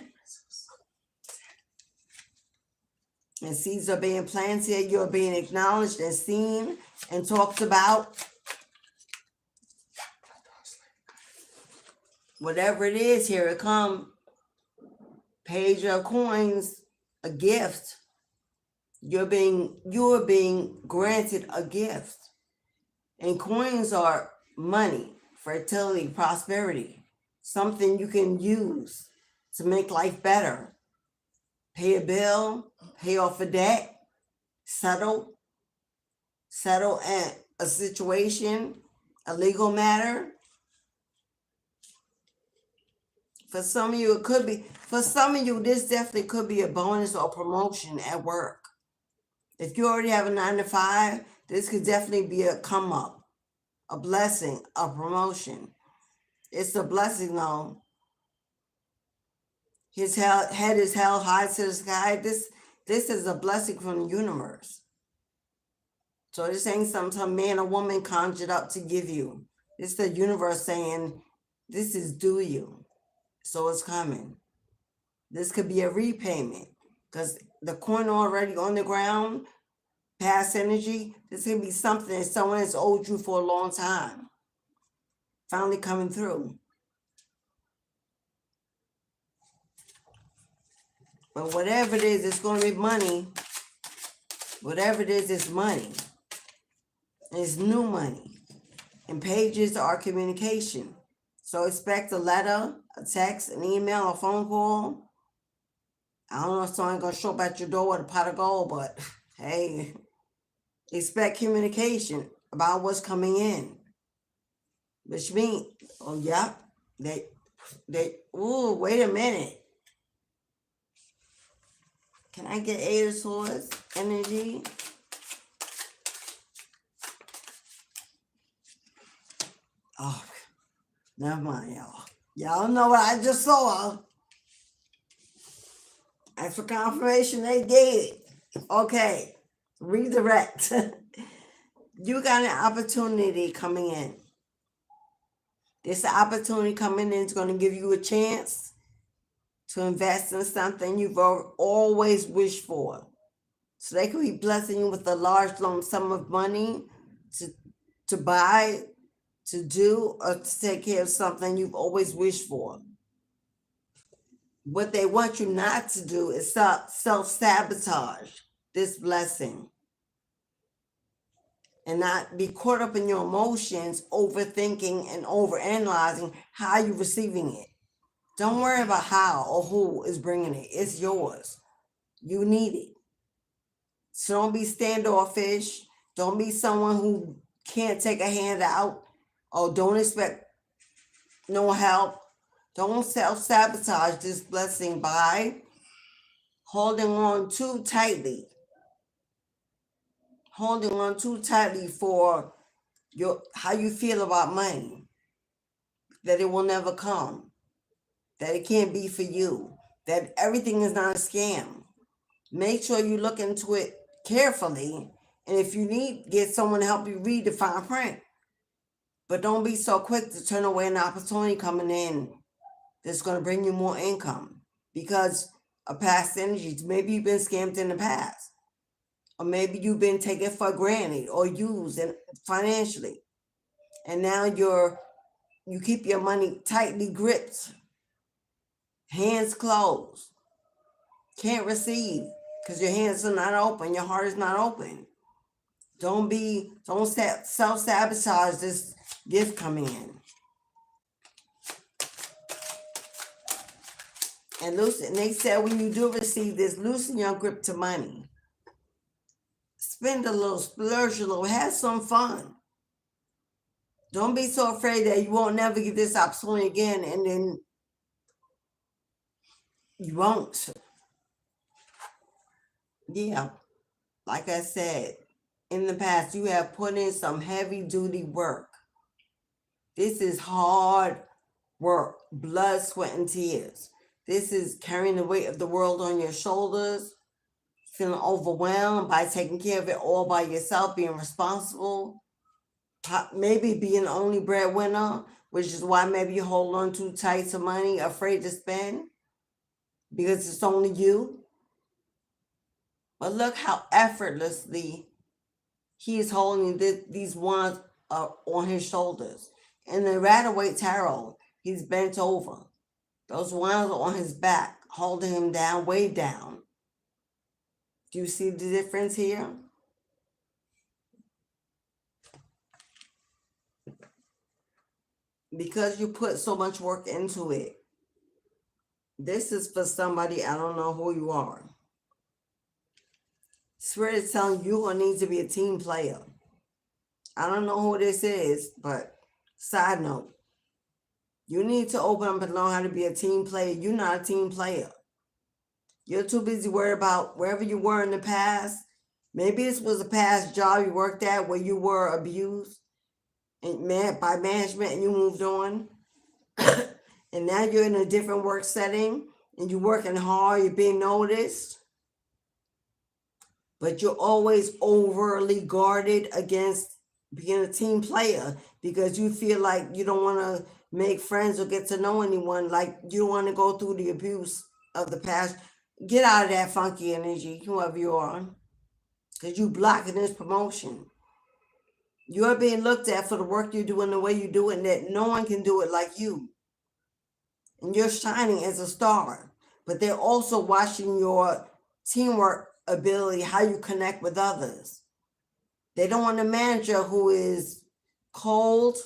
[SPEAKER 1] And seeds are being planted. You're being acknowledged and seen and talked about. Whatever it is, here it comes. Page of coins, a gift. You're being granted a gift. And coins are money, fertility, prosperity. Something you can use to make life better. Pay a bill, pay off a debt, settle a situation, a legal matter. For some of you, this definitely could be a bonus or promotion at work. If you already have a 9-to-5, this could definitely be a come up, a blessing, a promotion. It's a blessing though. His head is held high to the sky. This is a blessing from the universe. So this ain't some man or woman conjured up to give you. It's the universe saying, this is due you. So it's coming. This could be a repayment, because the coin already on the ground, past energy, this could be something that someone has owed you for a long time. Finally coming through. But whatever it is, it's going to be money. Whatever it is, it's money. It's new money. And pages are communication. So expect a letter, a text, an email, a phone call. I don't know if someone's going to show up at your door with a pot of gold, but hey, expect communication about what's coming in. Which means, oh yeah, wait a minute. Can I get 8 of Swords energy? Oh, never mind, y'all. Y'all know what I just saw. And for confirmation, they did. Okay, redirect. You got an opportunity coming in. This opportunity coming in is going to give you a chance to invest in something you've always wished for. So they could be blessing you with a large lump sum of money to buy, to do, or to take care of something you've always wished for. What they want you not to do is self-sabotage this blessing and not be caught up in your emotions, overthinking and overanalyzing how you're receiving it. Don't worry about how or who is bringing it. It's yours. You need it. So don't be standoffish. Don't be someone who can't take a hand out, or don't expect no help. Don't self-sabotage this blessing by holding on too tightly. Holding on too tightly for how you feel about money. That it will never come. That it can't be for you. That everything is not a scam. Make sure you look into it carefully. And if you need, get someone to help you read the fine print. But don't be so quick to turn away an opportunity coming in that's going to bring you more income because of past energies. Maybe you've been scammed in the past, or maybe you've been taken for granted or used financially, and now you keep your money tightly gripped, hands closed, can't receive because your hands are not open, your heart is not open. Don't self-sabotage this gift coming in. And loosen, they said when you do receive this, loosen your grip to money. Spend a little, splurge a little, have some fun. Don't be so afraid that you won't never get this opportunity again, and then you won't. Yeah, like I said, in the past, you have put in some heavy-duty work. This is hard work, blood, sweat, and tears. This is carrying the weight of the world on your shoulders, feeling overwhelmed by taking care of it all by yourself, being responsible, maybe being the only breadwinner, which is why maybe you hold on too tight to money, afraid to spend, because it's only you. But look how effortlessly he is holding these wands on his shoulders. In the Rider-Waite Tarot, he's bent over. Those wands are on his back, holding him down, way down. Do you see the difference here? Because you put so much work into it. This is for somebody, I don't know who you are. Spirit is telling you gonna need to be a team player. I don't know who this is, but side note, you need to open up and learn how to be a team player. You're not a team player. You're too busy worried about wherever you were in the past. Maybe this was a past job you worked at where you were abused and by management and you moved on. And now you're in a different work setting and you're working hard, you're being noticed. But you're always overly guarded against being a team player because you feel like you don't want to make friends or get to know anyone, like you don't want to go through the abuse of the past. Get out of that funky energy, whoever you are, because you blocking this promotion. You're being looked at for the work you do and the way you do it, and that no one can do it like you. And you're shining as a star, but they're also watching your teamwork ability, how you connect with others. They don't want a manager who is cold,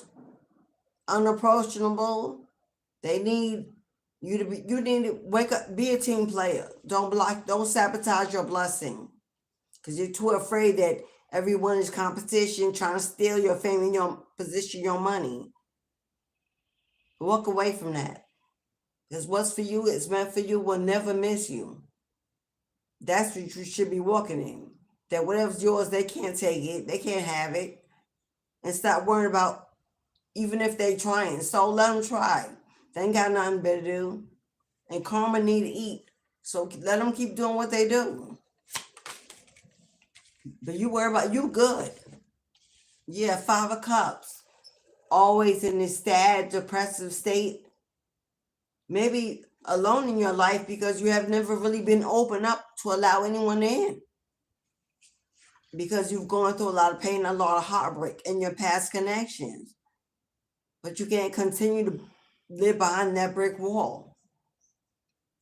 [SPEAKER 1] unapproachable. They need you need to wake up, be a team player. Don't sabotage your blessing because you're too afraid that everyone is competition trying to steal your fame and your position, your money. Walk away from that. Because what's for you is meant for you, will never miss you. That's what you should be walking in. That whatever's yours, they can't take it. They can't have it. And stop worrying about even if they trying. So let them try. They ain't got nothing better to do. And karma need to eat. So let them keep doing what they do. But you worry about, you good. Yeah, 5 of Cups. Always in this sad, depressive state. Maybe alone in your life because you have never really been open up to allow anyone in. Because you've gone through a lot of pain, a lot of heartbreak in your past connections. But you can't continue to live behind that brick wall.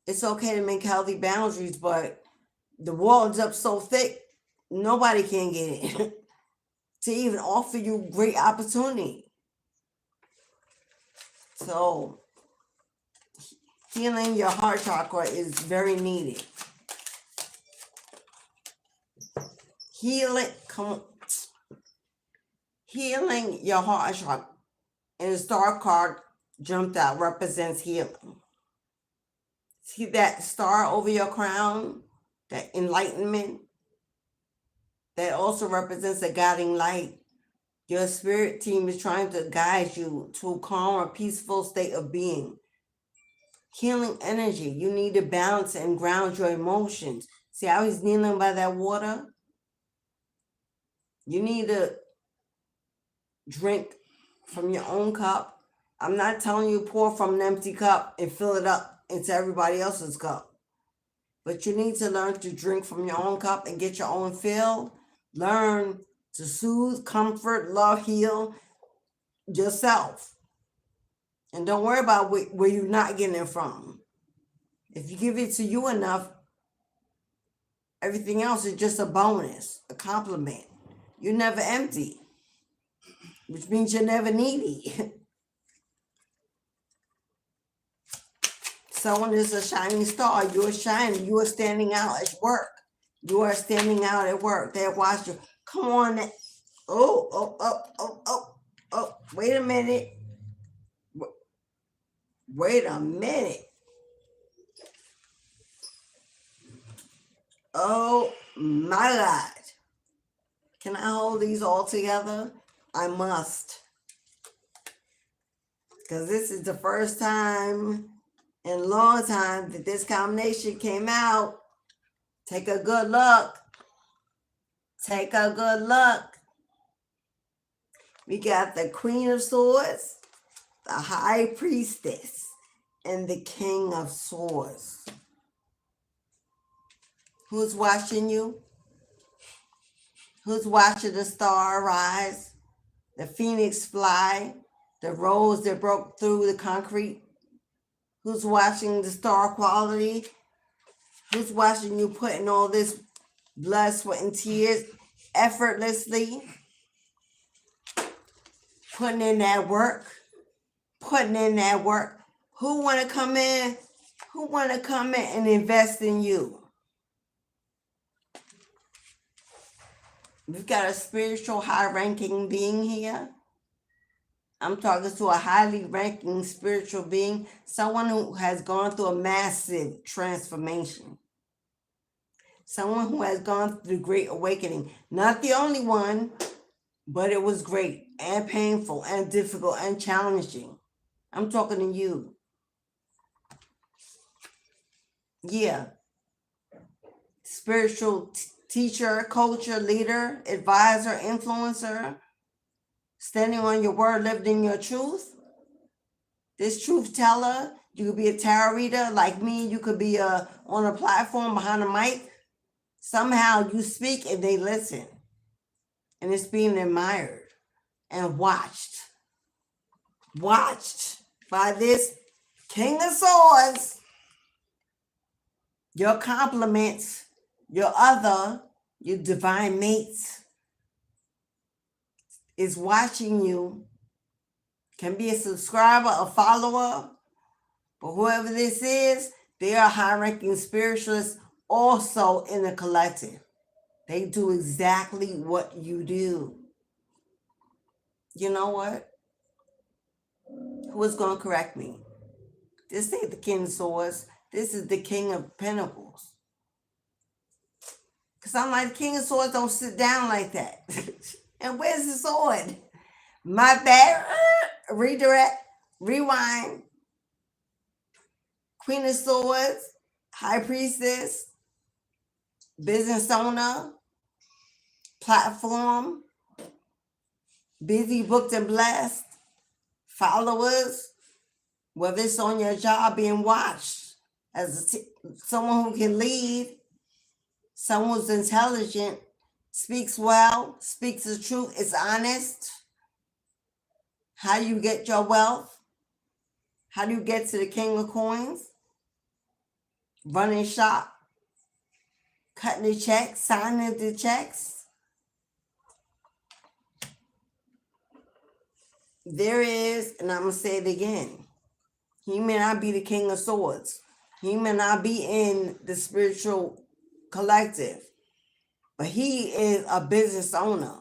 [SPEAKER 1] It's okay to make healthy boundaries, but the wall is up so thick, nobody can get in to even offer you great opportunity. So healing your heart chakra is very needed. Healing your heart chakra. And the star card jumped out, represents healing. See that star over your crown, that enlightenment? That also represents a guiding light. Your spirit team is trying to guide you to a calm or peaceful state of being. Healing energy. You need to balance and ground your emotions. See how he's kneeling by that water? You need to drink from your own cup. I'm not telling you pour from an empty cup and fill it up into everybody else's cup. But you need to learn to drink from your own cup and get your own fill. Learn to soothe, comfort, love, heal yourself. And don't worry about where you're not getting it from. If you give it to you enough, everything else is just a bonus, a compliment. You're never empty, which means you're never needy. Someone is a shining star. You're shining. You are standing out at work. You are standing out at work. They watch you. Come on. Oh. Wait a minute. Wait a minute. Oh my God. Can I hold these all together? I must. Because this is the first time in a long time that this combination came out. Take a good look. Take a good look. We got the Queen of Swords, the High Priestess, and the King of Swords. Who's watching you? Who's watching the star rise, the phoenix fly, the rose that broke through the concrete? Who's watching the star quality? Who's watching you putting all this blood, sweat, and tears effortlessly? Putting in that work. Putting in that work. Who want to come in? Who want to come in and invest in you? We've got a spiritual high-ranking being here. I'm talking to a highly ranking spiritual being, someone who has gone through a massive transformation. Someone who has gone through the Great Awakening. Not the only one, but it was great and painful and difficult and challenging. I'm talking to you. Yeah. Spiritual teacher, coacher, leader, advisor, influencer. Standing on your word, living in your truth. This truth teller. You could be a tarot reader like me. You could be on a platform behind a mic. Somehow you speak and they listen. And it's being admired and watched. Watched by this King of Swords. Your compliments, your divine mates is watching you. Can be a subscriber, a follower, but whoever this is, they are high-ranking spiritualists also in the collective. They do exactly what you do. You know what? Who is going to correct me? This ain't the King of Swords. This is the King of Pentacles. Because I'm like, the King of Swords don't sit down like that. And where's the sword? My bad. Redirect. Rewind. Queen of Swords. High Priestess. Business owner. Platform. Busy, booked, and blessed. Followers. Whether it's on your job, being watched. As someone who can lead. Someone who's intelligent. Speaks well. Speaks the truth. Is honest. How do you get your wealth? How do you get to the King of Coins? Running shop. Cutting the checks. Signing the checks. There is, and I'm going to say it again. He may not be the King of Swords. He may not be in the spiritual collective. But he is a business owner.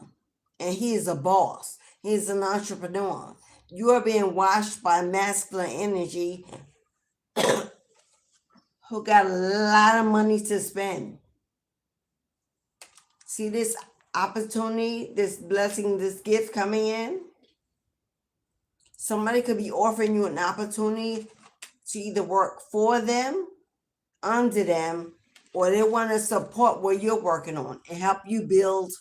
[SPEAKER 1] And he is a boss. He is an entrepreneur. You are being watched by masculine energy who got a lot of money to spend. See this opportunity, this blessing, this gift coming in? Somebody could be offering you an opportunity to either work for them, under them, or they want to support what you're working on and help you build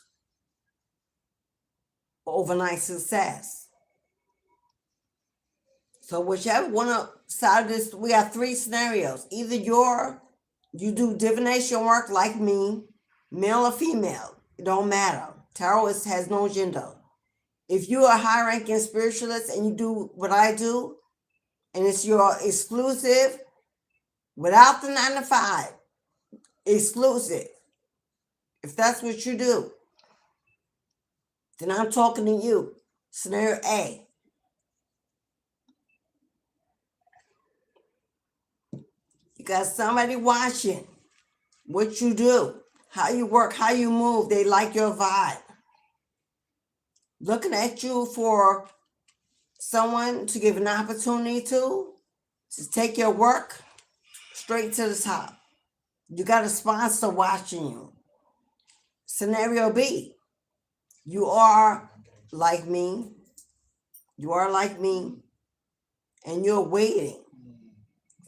[SPEAKER 1] overnight success. So whichever one side of this, we have three scenarios. Either you do divination work like me, male or female, it don't matter. Tarot has no gender. If you're a high-ranking spiritualist and you do what I do, and it's your exclusive, without the 9 to 5, exclusive, if that's what you do, then I'm talking to you. Scenario A. You got somebody watching what you do, how you work, how you move. They like your vibe. Looking at you for someone to give an opportunity to take your work straight to the top. You got a sponsor watching you. Scenario B. You are like me. You are like me. And you're waiting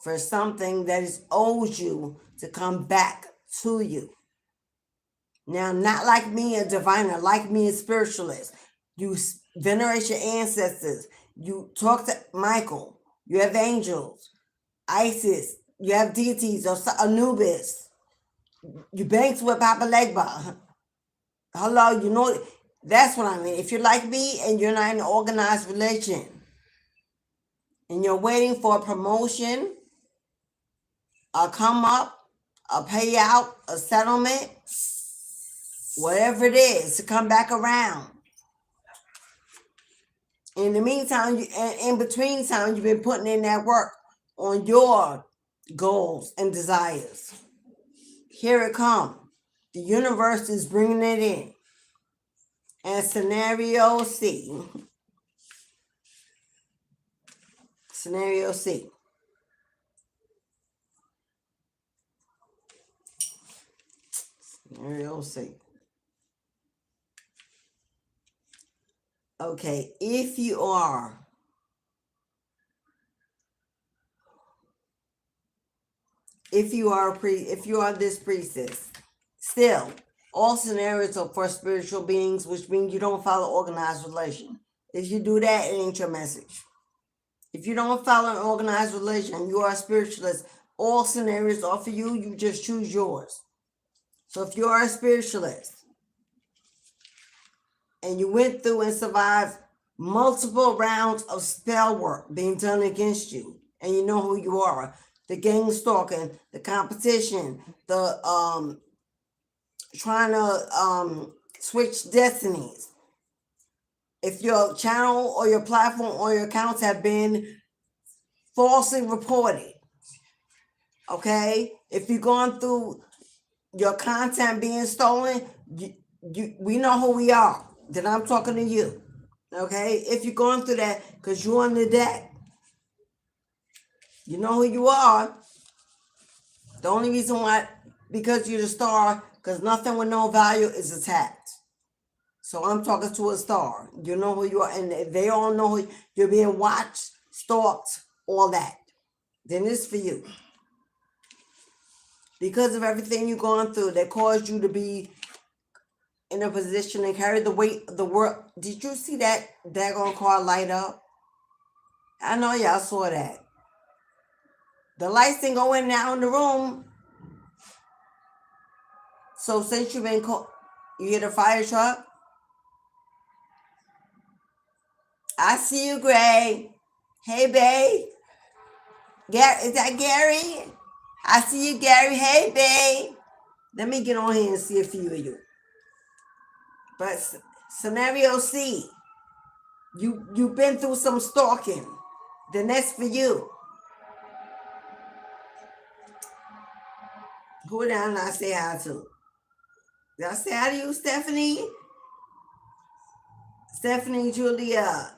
[SPEAKER 1] for something that is owed you to come back to you. Now, not like me, a diviner, like me, a spiritualist. You venerate your ancestors. You talk to Michael. You have angels, Isis. You have deities or Anubis. You banks with Papa Legba. Hello, you know, that's what I mean. If you're like me and you're not in an organized religion and you're waiting for a promotion, a come up, a payout, a settlement, whatever it is, to come back around. In the meantime, in between time, you've been putting in that work on your goals and desires. Here it comes. The universe is bringing it in. And scenario C. Scenario C. Scenario C. Okay, if you are this priestess, still, all scenarios are for spiritual beings, which means you don't follow organized religion. If you do that, it ain't your message. If you don't follow an organized religion, you are a spiritualist. All scenarios are for you. You just choose yours. So if you are a spiritualist and you went through and survived multiple rounds of spell work being done against you, and you know who you are, the gang stalking, the competition, the trying to switch destinies. If your channel or your platform or your accounts have been falsely reported, okay? If you've gone through your content being stolen, we know who we are. Then I'm talking to you, okay? If you're going through that because you're on the deck, you know who you are. The only reason why, because you're the star, because nothing with no value is attacked. So I'm talking to a star. You know who you are, and they all know who you're being watched, stalked, all that. Then it's for you. Because of everything you've gone through that caused you to be in a position and carry the weight of the world. Did you see that daggone car light up? I know y'all saw that. The lights didn't go in and out in the room. So since you've been called, you hear the fire truck? I see you, Gray. Hey, babe. Is that Gary? I see you, Gary. Hey, babe. Let me get on here and see a few of you. But scenario C, you've been through some stalking. Then that's for you. Who did I not say hi to? Did I say hi to you, Stephanie? Stephanie, Julia.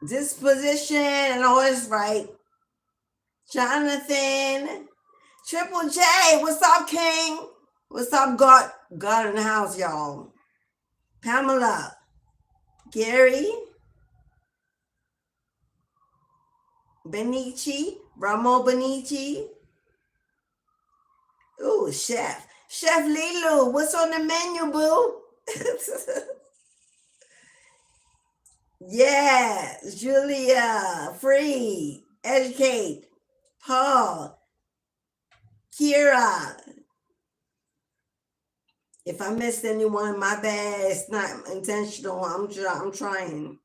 [SPEAKER 1] Disposition and all is right. Jonathan. Triple J. What's up, King? What's up, God? God in the house, y'all. Pamela. Gary. Benici. Ramo Benici. Ooh, Chef. Chef Lilu. What's on the menu, boo? Yes, Julia, Free, Educate, Paul, Kira. If I missed anyone, my bad. It's not intentional. I'm trying.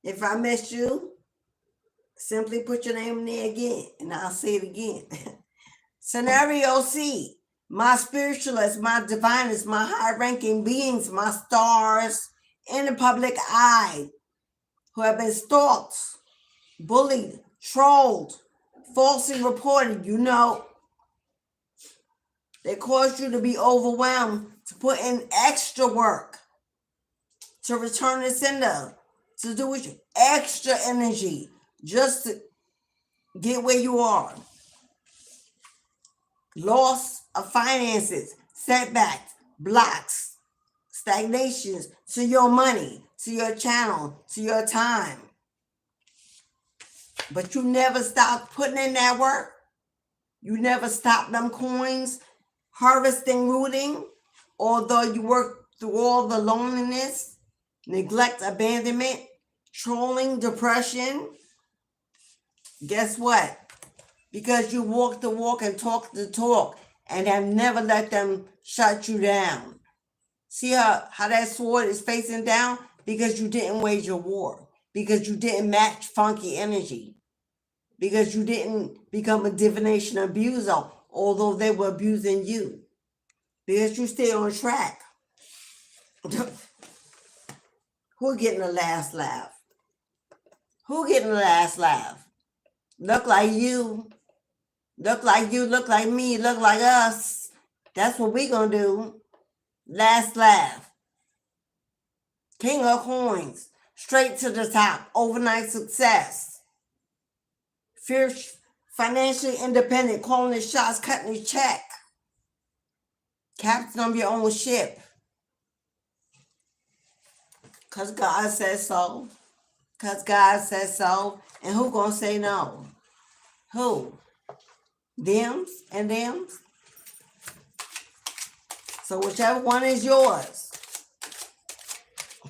[SPEAKER 1] If I missed you, simply put your name in there again, and I'll say it again. Scenario C. My spiritualists, my divinists, my high-ranking beings, my stars in the public eye who have been stalked, bullied, trolled, falsely reported, they caused you to be overwhelmed, to put in extra work, to return the sender, to do with extra energy just to get where you are. Loss of finances, setbacks, blocks, stagnations to your money, to your channel, to your time. But you never stop putting in that work. You never stop them coins, harvesting, rooting, although you work through all the loneliness, neglect, abandonment, trolling, depression. Guess what? Because you walk the walk and talk the talk and have never let them shut you down. See how that sword is facing down? Because you didn't wage a war. Because you didn't match funky energy. Because you didn't become a divination abuser, although they were abusing you. Because you stay on track. Who getting the last laugh? Who getting the last laugh? Look like you. Look like you, look like me, look like us. That's what we gonna do. Last laugh. King of coins. Straight to the top. Overnight success. Fierce, financially independent, calling the shots, cutting the check. Captain of your own ship. Because God says so. Because God says so. And who gonna say no? Who? Thems and thems? So whichever one is yours.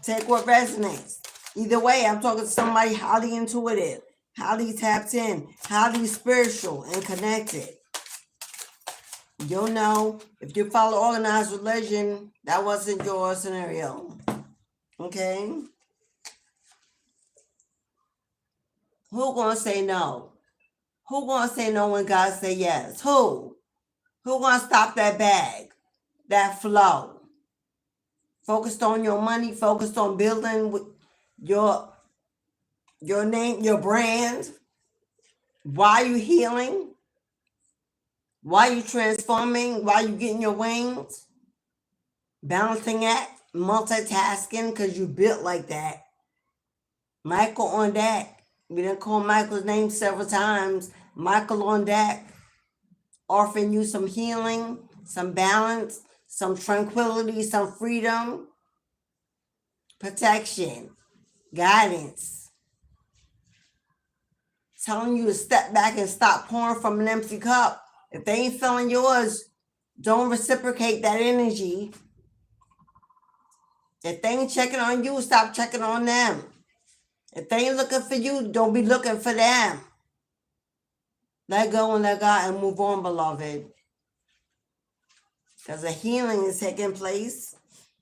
[SPEAKER 1] Take what resonates. Either way, I'm talking to somebody highly intuitive, highly tapped in, highly spiritual and connected. You'll know if you follow organized religion, that wasn't your scenario. Okay? Who gonna say no? Who gonna say no when God say yes? Who? Who gonna stop that bag, that flow? Focused on your money, focused on building your name, your brand. Why you healing? Why you transforming? Why you getting your wings? Balancing act, multitasking, because you built like that. Michael on deck. We done call Michael's name several times. Michael on deck. Offering you some healing, some balance, some tranquility, some freedom, protection, guidance. Telling you to step back and stop pouring from an empty cup. If they ain't filling yours, don't reciprocate that energy. If they ain't checking on you, stop checking on them. If they ain't looking for you, don't be looking for them. Let go and let God and move on, beloved. Because a healing is taking place.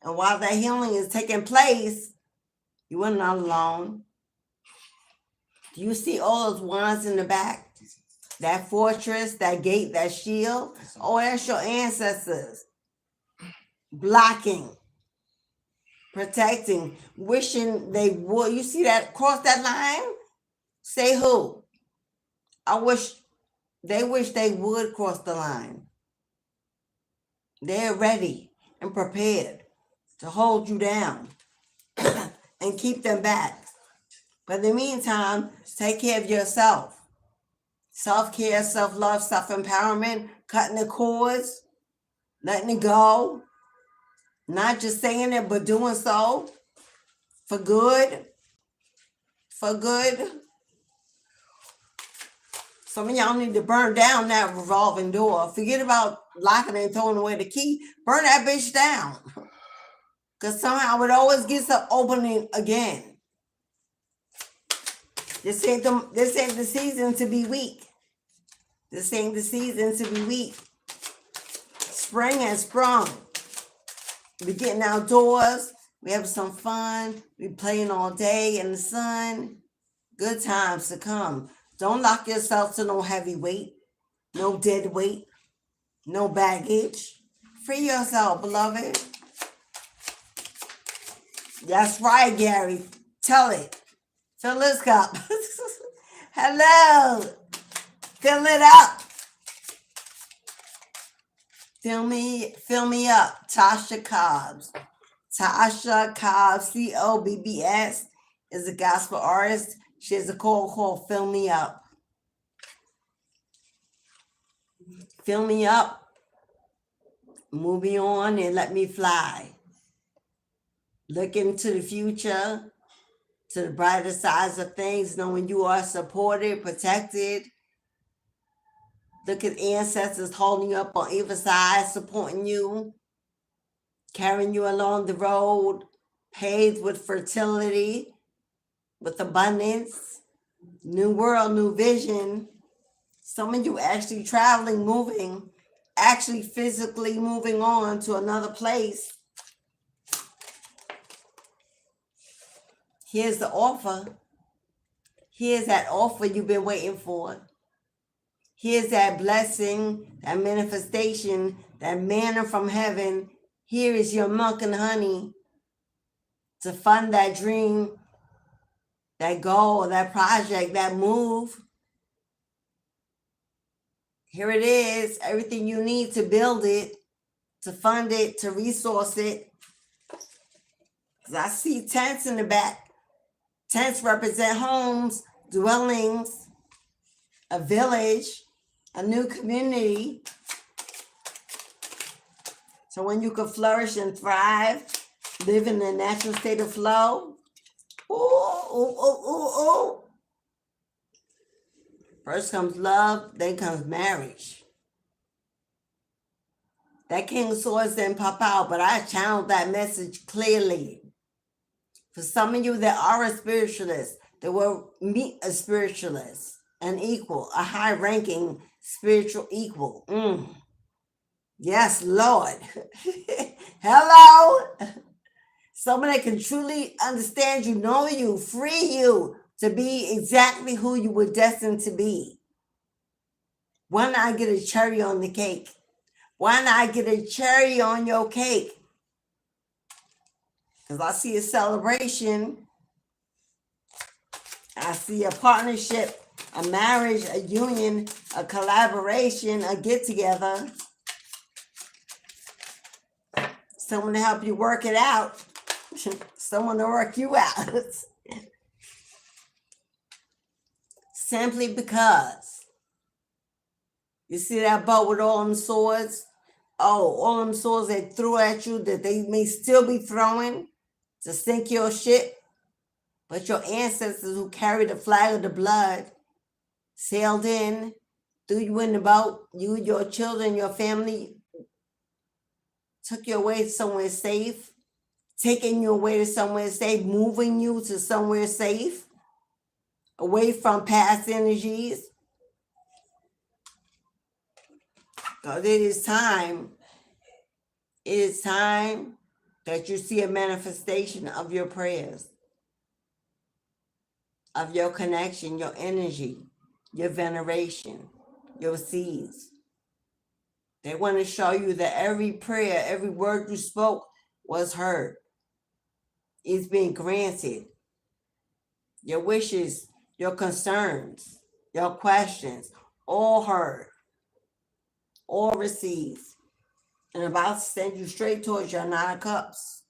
[SPEAKER 1] And while that healing is taking place, you are not alone. Do you see all those wands in the back? That fortress, that gate, that shield? Oh, that's your ancestors. Blocking, protecting, wishing they would. You see that, cross that line? Say who? They wish they would cross the line. They're ready and prepared to hold you down and keep them back. But in the meantime, take care of yourself. Self-care, self-love, self-empowerment, cutting the cords, letting it go. Not just saying it, but doing so for good. For good. Some of y'all need to burn down that revolving door. Forget about locking and throwing away the key. Burn that bitch down. Because somehow it always gets an opening again. This ain't the season to be weak. This ain't the season to be weak. Spring has sprung. We're getting outdoors. We have some fun. We playing all day in the sun. Good times to come. Don't lock yourself to no heavy weight, no dead weight, no baggage. Free yourself, beloved. That's right, Gary. Tell it. Fill this cup. Hello. Fill it up. Fill me up. Tasha Cobbs. Tasha Cobbs, Cobbs, is a gospel artist. She has a called Fill Me Up. Fill me up. Move me on and let me fly. Look into the future, to the brighter sides of things, knowing you are supported, protected. Look at ancestors holding you up on either side, supporting you, carrying you along the road, paved with fertility, with abundance, new world, new vision. Some of you actually traveling, moving, actually physically moving on to another place. Here's the offer. Here's that offer you've been waiting for. Here's that blessing, that manifestation, that manna from heaven. Here is your milk and honey to fund that dream, that goal, that project, that move. Here it is, everything you need to build it, to fund it, to resource it. Because I see tents in the back. Tents represent homes, dwellings, a village, a new community. So when you can flourish and thrive, live in a natural state of flow. Ooh. First comes love, then comes marriage. That King of Swords didn't pop out, but I channeled that message clearly. For some of you that are a spiritualist, that will meet a spiritualist, an equal, a high-ranking spiritual equal. Yes, Lord. Hello. Someone that can truly understand you, know you, free you to be exactly who you were destined to be. Why not get a cherry on the cake? Why not get a cherry on your cake? Because I see a celebration. I see a partnership, a marriage, a union, a collaboration, a get-together. Someone to help you work it out. Someone to work you out. Simply because. You see that bow with all them swords? Oh, all them swords they threw at you that they may still be throwing to sink your ship. But your ancestors who carried the flag of the blood sailed in, threw you in the boat, you, your children, your family, took you away somewhere safe, taking you away to somewhere safe, moving you to somewhere safe, away from past energies. Because it is time that you see a manifestation of your prayers, of your connection, your energy, your veneration, your seeds. They want to show you that every prayer, every word you spoke was heard. It's being granted. Your wishes, your concerns, your questions, all heard, all received. And about to send you straight towards your 9 of Cups.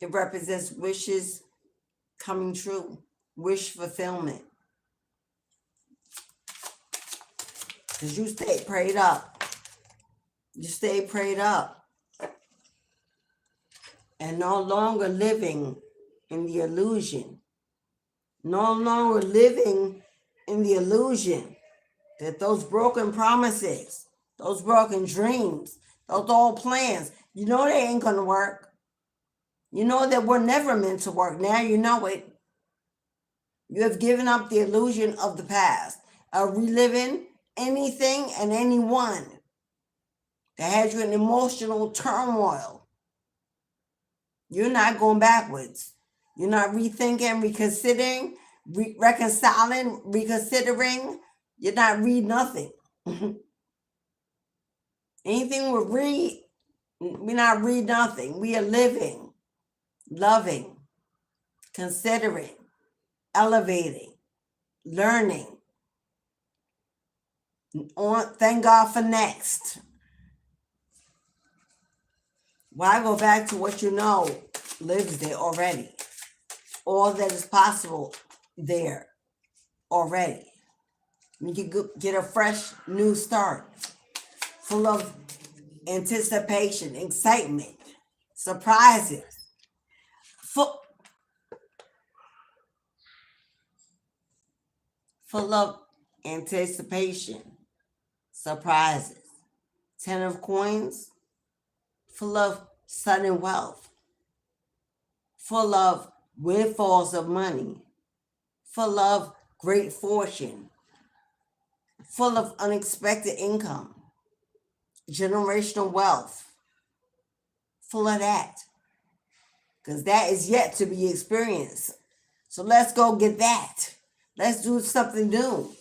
[SPEAKER 1] It represents wishes coming true, wish fulfillment. Because you stay prayed up. You stay prayed up. And no longer living in the illusion. No longer living in the illusion that those broken promises, those broken dreams, those old plans, you know they ain't going to work. You know that we're never meant to work. Now you know it. You have given up the illusion of the past, of reliving anything and anyone that has you in emotional turmoil. You're not going backwards. You're not rethinking, reconsidering, reconciling, reconsidering. You're not read nothing. Anything we not read nothing. We are living, loving, considering, elevating, learning. Thank God for next. Why go back to what you know lives there already? All that is possible there already. You can get a fresh new start, full of anticipation, excitement, surprises, full of anticipation, surprises. 10 of coins, full of sudden wealth, full of windfalls of money, full of great fortune, full of unexpected income, generational wealth, full of that. Because that is yet to be experienced. So let's go get that. Let's do something new,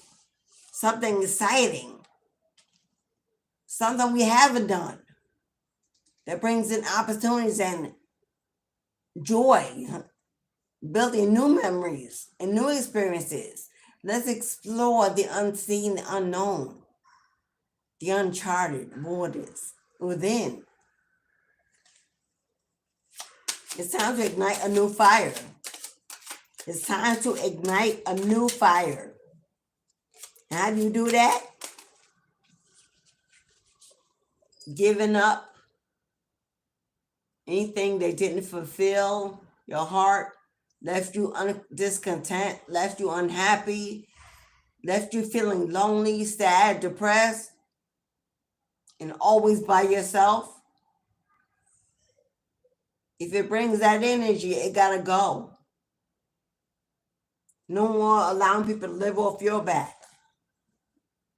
[SPEAKER 1] something exciting, something we haven't done that brings in opportunities and joy, building new memories and new experiences. Let's explore the unseen, the unknown, the uncharted waters within. It's time to ignite a new fire. It's time to ignite a new fire. And how do you do that? Giving up anything that didn't fulfill your heart, left you discontent, left you unhappy, left you feeling lonely, sad, depressed, and always by yourself. If it brings that energy, it gotta go. No more allowing people to live off your back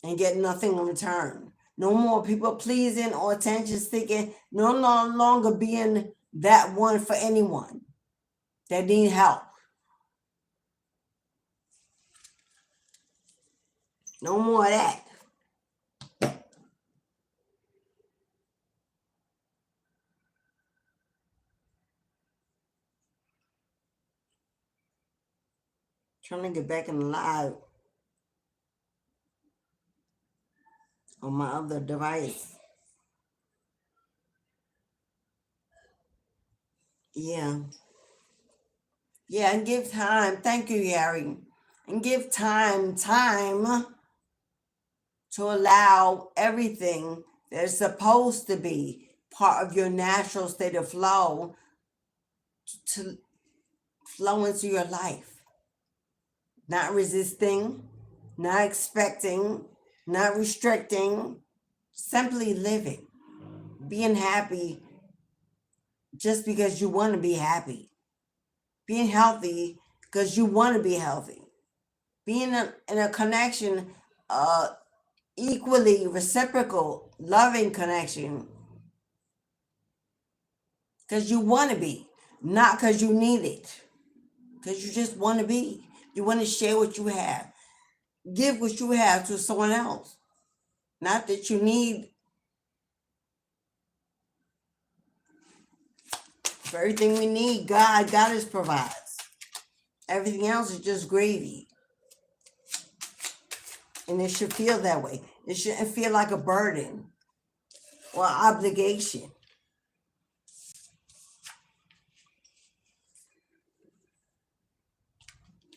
[SPEAKER 1] and get nothing in return. No more people pleasing or attention seeking. No longer being that one for anyone that need help. No more of that. Trying to get back in the live on my other device. Yeah, and give time. Thank you, Gary. And give time to allow everything that is supposed to be part of your natural state of flow to flow into your life. Not resisting, not expecting, not restricting, simply living, being happy just because you want to be happy, being healthy because you want to be healthy, being in a connection, equally reciprocal, loving connection because you want to be, not because you need it, because you just want to be. You want to share what you have, give what you have to someone else. Not that you need for everything we need. God us provides. Everything else is just gravy. And it should feel that way. It shouldn't feel like a burden or obligation.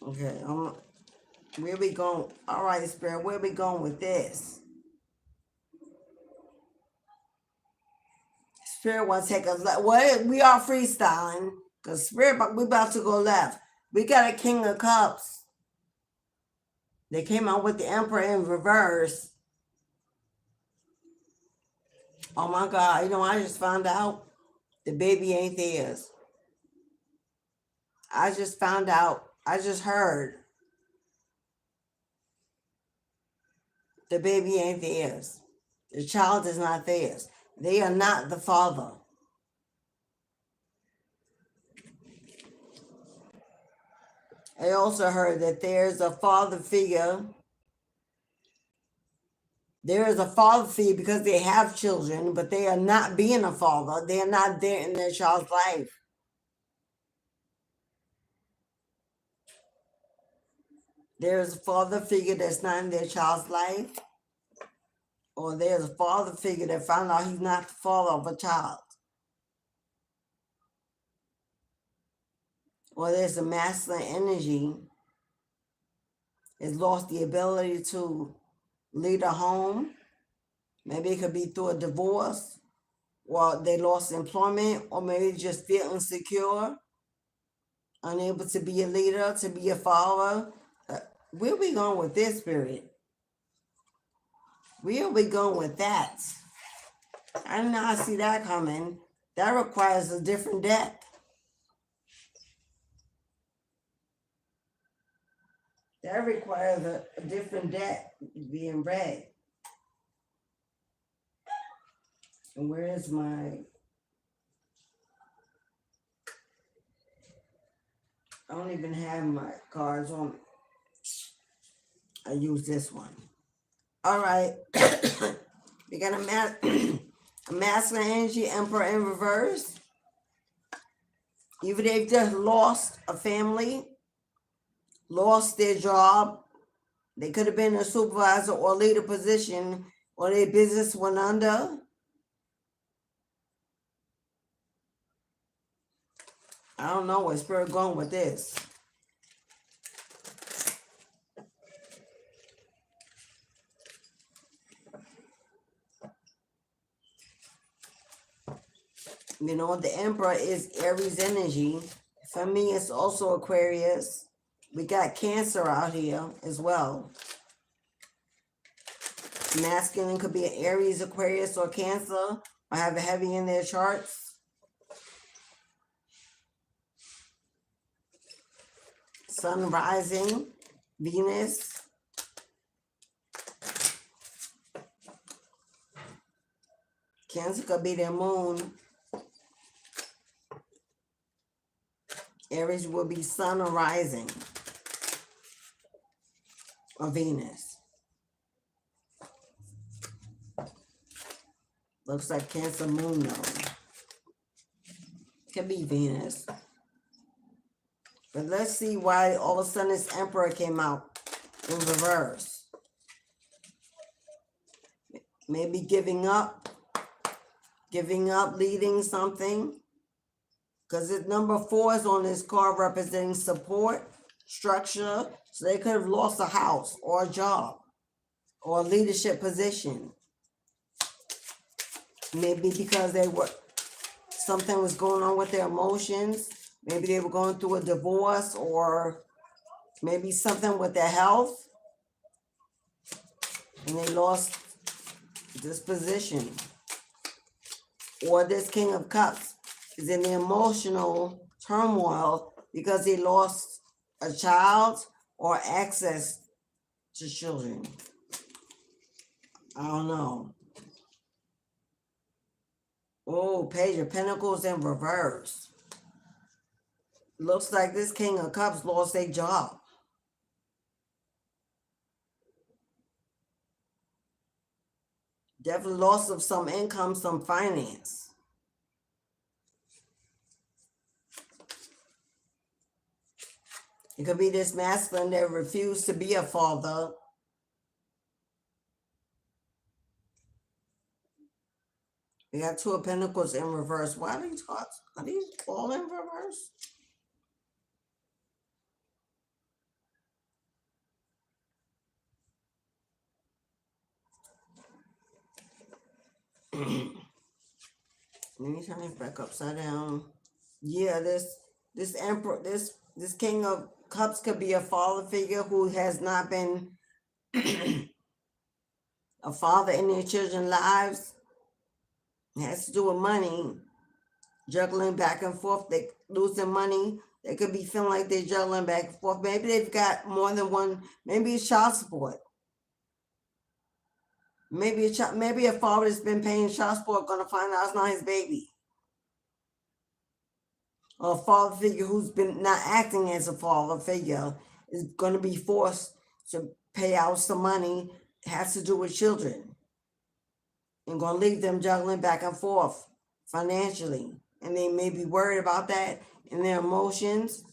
[SPEAKER 1] Okay, where we going? All right, Spirit, where we going with this? Spirit want to take us left. Well, we are freestyling because Spirit, we about to go left. We got a King of Cups. They came out with the Emperor in reverse. Oh my God, I just found out the baby ain't theirs. I just found out, I just heard the baby ain't theirs. The child is not theirs. They are not the father. I also heard that there's a father figure. There is a father figure because they have children, but they are not being a father. They are not there in their child's life. There's a father figure that's not in their child's life, or there's a father figure that found out he's not the father of a child, or there's a masculine energy has lost the ability to lead a home. Maybe it could be through a divorce, or they lost employment, or maybe they just feel insecure, unable to be a leader, to be a follower. Where are we going with this, Spirit? Where are we going with that? I did not see that coming. That requires a different deck. That requires a different deck being read. And where is my... I don't even have my cards on me. I use this one. All right. We got a masculine energy, Emperor in reverse. Either they've just lost a family, lost their job. They could have been a supervisor or leader position, or their business went under. I don't know where Spirit going with this. You know, the Emperor is Aries energy. For me, it's also Aquarius. We got Cancer out here as well. Masculine could be an Aries, Aquarius, or Cancer, or have a heavy in their charts. Sun rising, Venus. Cancer could be their moon. Aries will be sun or rising, or Venus. Looks like Cancer moon though. Could be Venus. But let's see why all of a sudden this Emperor came out in reverse. Maybe giving up, leading something. Because it's number 4 is on this card representing support, structure. So they could have lost a house or a job or a leadership position. Maybe because something was going on with their emotions. Maybe they were going through a divorce, or maybe something with their health. And they lost this position. Or this King of Cups is in the emotional turmoil because he lost a child or access to children. I don't know. Oh, Page of Pentacles in reverse. Looks like this King of Cups lost a job. Definitely loss of some income, some finance. It could be this masculine that refused to be a father. We got 2 of Pentacles in reverse. Why are these cards? Are these all in reverse? Let me turn this back upside down. Yeah, this Emperor, this King of Cups could be a father figure who has not been a father in their children's lives. It has to do with money, juggling back and forth. They losing money They could be feeling like they're juggling back and forth. Maybe they've got more than one. Maybe it's child support. Maybe a father that's been paying child support going to find out it's not his baby. Or a father figure who's been not acting as a father figure is going to be forced to pay out some money. It has to do with children. And going to leave them juggling back and forth financially. And they may be worried about that in their emotions.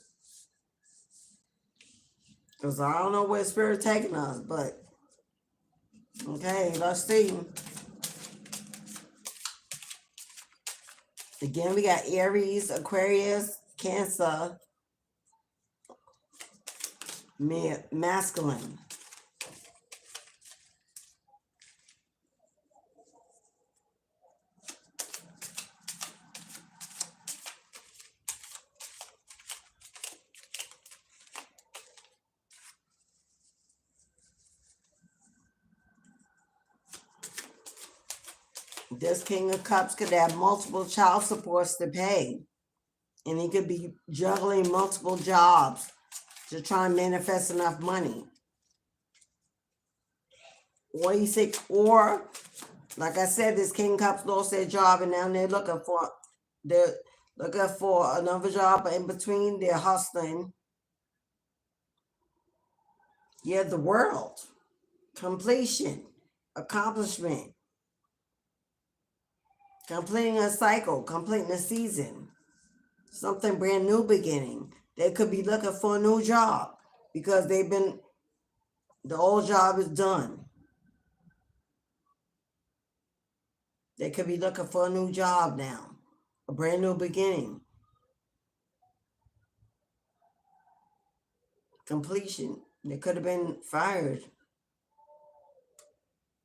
[SPEAKER 1] Because I don't know where Spirit's taking us, but okay, let's see. Again, we got Aries, Aquarius, Cancer, masculine. This King of Cups could have multiple child supports to pay. And he could be juggling multiple jobs to try and manifest enough money. Or like I said, this King of Cups lost their job and now they're looking for another job, but in between they're hustling. Yeah, the world. Completion. Accomplishment. Completing a cycle, completing a season. Something brand new beginning. They could be looking for a new job because the old job is done. They could be looking for a new job now, a brand new beginning. Completion. They could have been fired.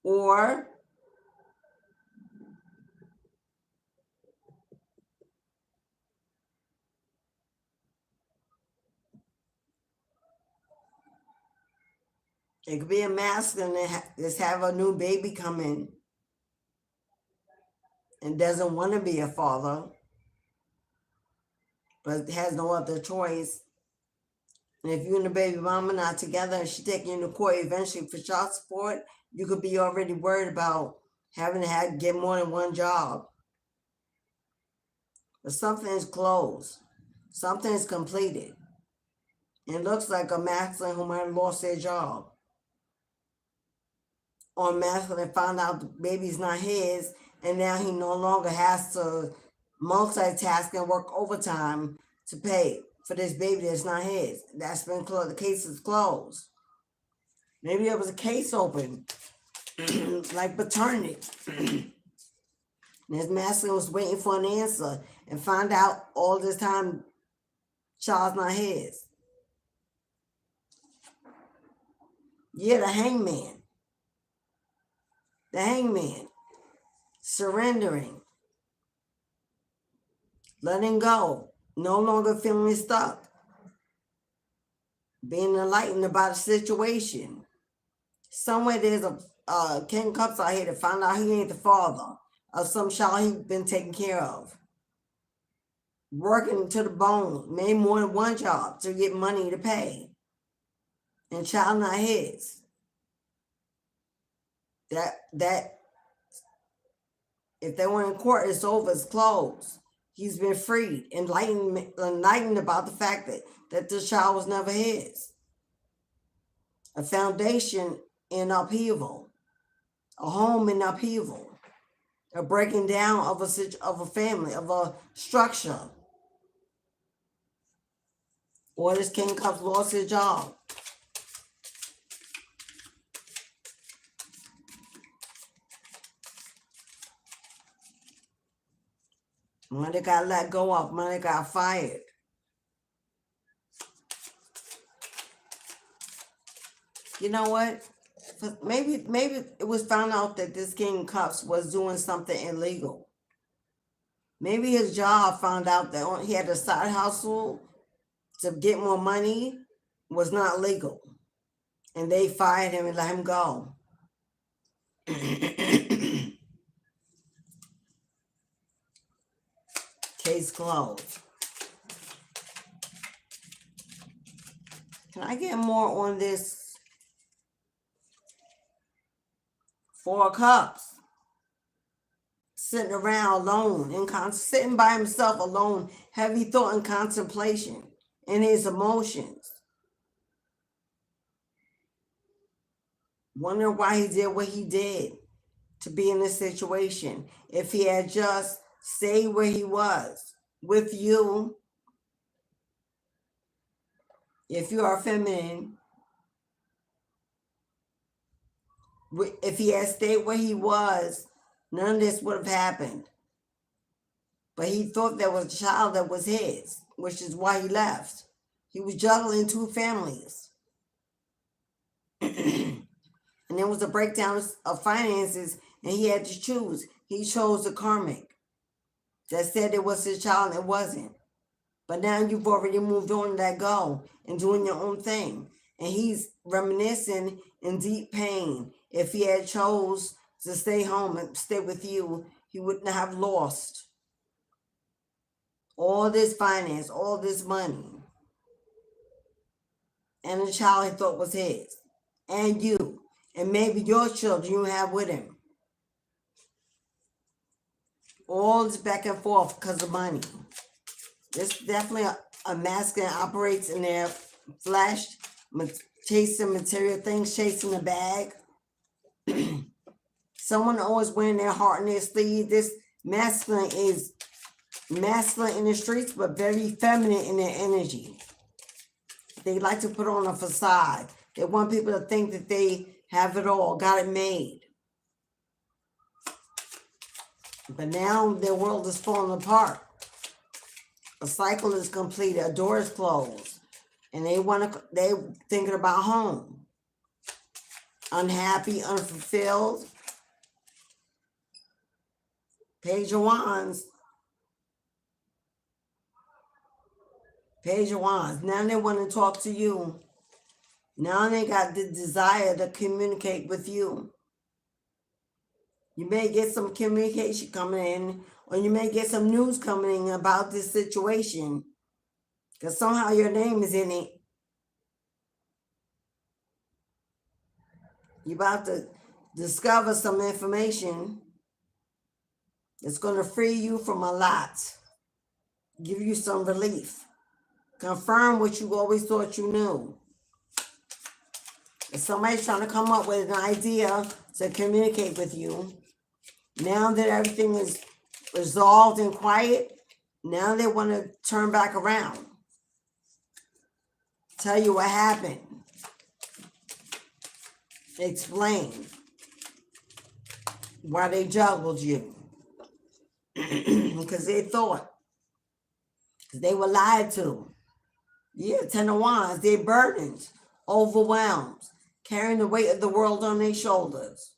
[SPEAKER 1] Or it could be a masculine that's have a new baby come in and doesn't want to be a father, but has no other choice. And if you and the baby mama not together and she taking you to court eventually for child support, you could be already worried about having to get more than one job. But something is closed. Something is completed. And it looks like a masculine who might have lost their job. Or a masculine found out the baby's not his, and now he no longer has to multitask and work overtime to pay for this baby that's not his. That's been closed. The case is closed. Maybe there was a case open, like paternity. And his masculine was waiting for an answer and found out all this time child's not his. Yeah, the hangman. The hangman. Surrendering. Letting go. No longer feeling stuck. Being enlightened about a situation. Somewhere there's a King of Cups out here that found out he ain't the father of some child he's been taking care of. Working to the bone. Made more than one job to get money to pay. And child not his. That if they were in court, it's over, it's closed. He's been freed, enlightened about the fact that this child was never his. A foundation in upheaval, a home in upheaval, a breaking down of a family, of a structure. Or this King of Cups lost his job. Money got let go of, money got fired. You know what? Maybe it was found out that this King of Cups was doing something illegal. Maybe his job found out that he had a side hustle to get more money was not legal. And they fired him and let him go. Case closed. Can I get more on this 4 of Cups? Sitting around alone and sitting by himself alone, heavy thought and contemplation in his emotions. Wonder why he did what he did to be in this situation. If he had just stayed where he was with you, if you are feminine, if he had stayed where he was, none of this would have happened. But he thought there was a child that was his, which is why he left. He was juggling 2 families. And there was a breakdown of finances, and he had to choose. He chose the karmic that said it was his child and it wasn't. But now you've already moved on to that goal and doing your own thing. And he's reminiscing in deep pain. If he had chose to stay home and stay with you, he wouldn't have lost all this finance, all this money, and the child he thought was his, and you, and maybe your children you have with him. All this back and forth because of money. This definitely a masculine operates in their flesh, chasing material things, chasing the bag. Someone always wearing their heart in their sleeve. This masculine is masculine in the streets, but very feminine in their energy. They like to put on a facade. They want people to think that they have it all, got it made. But now their world is falling apart. A cycle is completed, a door is closed, and they thinking about home. Unhappy, unfulfilled. Page of Wands. Page of Wands. Now they want to talk to you. Now they got the desire to communicate with you. You may get some communication coming in, or you may get some news coming in about this situation, because somehow your name is in it. You're about to discover some information that's going to free you from a lot, give you some relief, confirm what you always thought you knew. If somebody's trying to come up with an idea to communicate with you, now that everything is resolved and quiet, now they want to turn back around. Tell you what happened. Explain why they juggled you. Because they thought. Because they were lied to. Yeah, 10 of Wands. They're burdened, overwhelmed, carrying the weight of the world on their shoulders.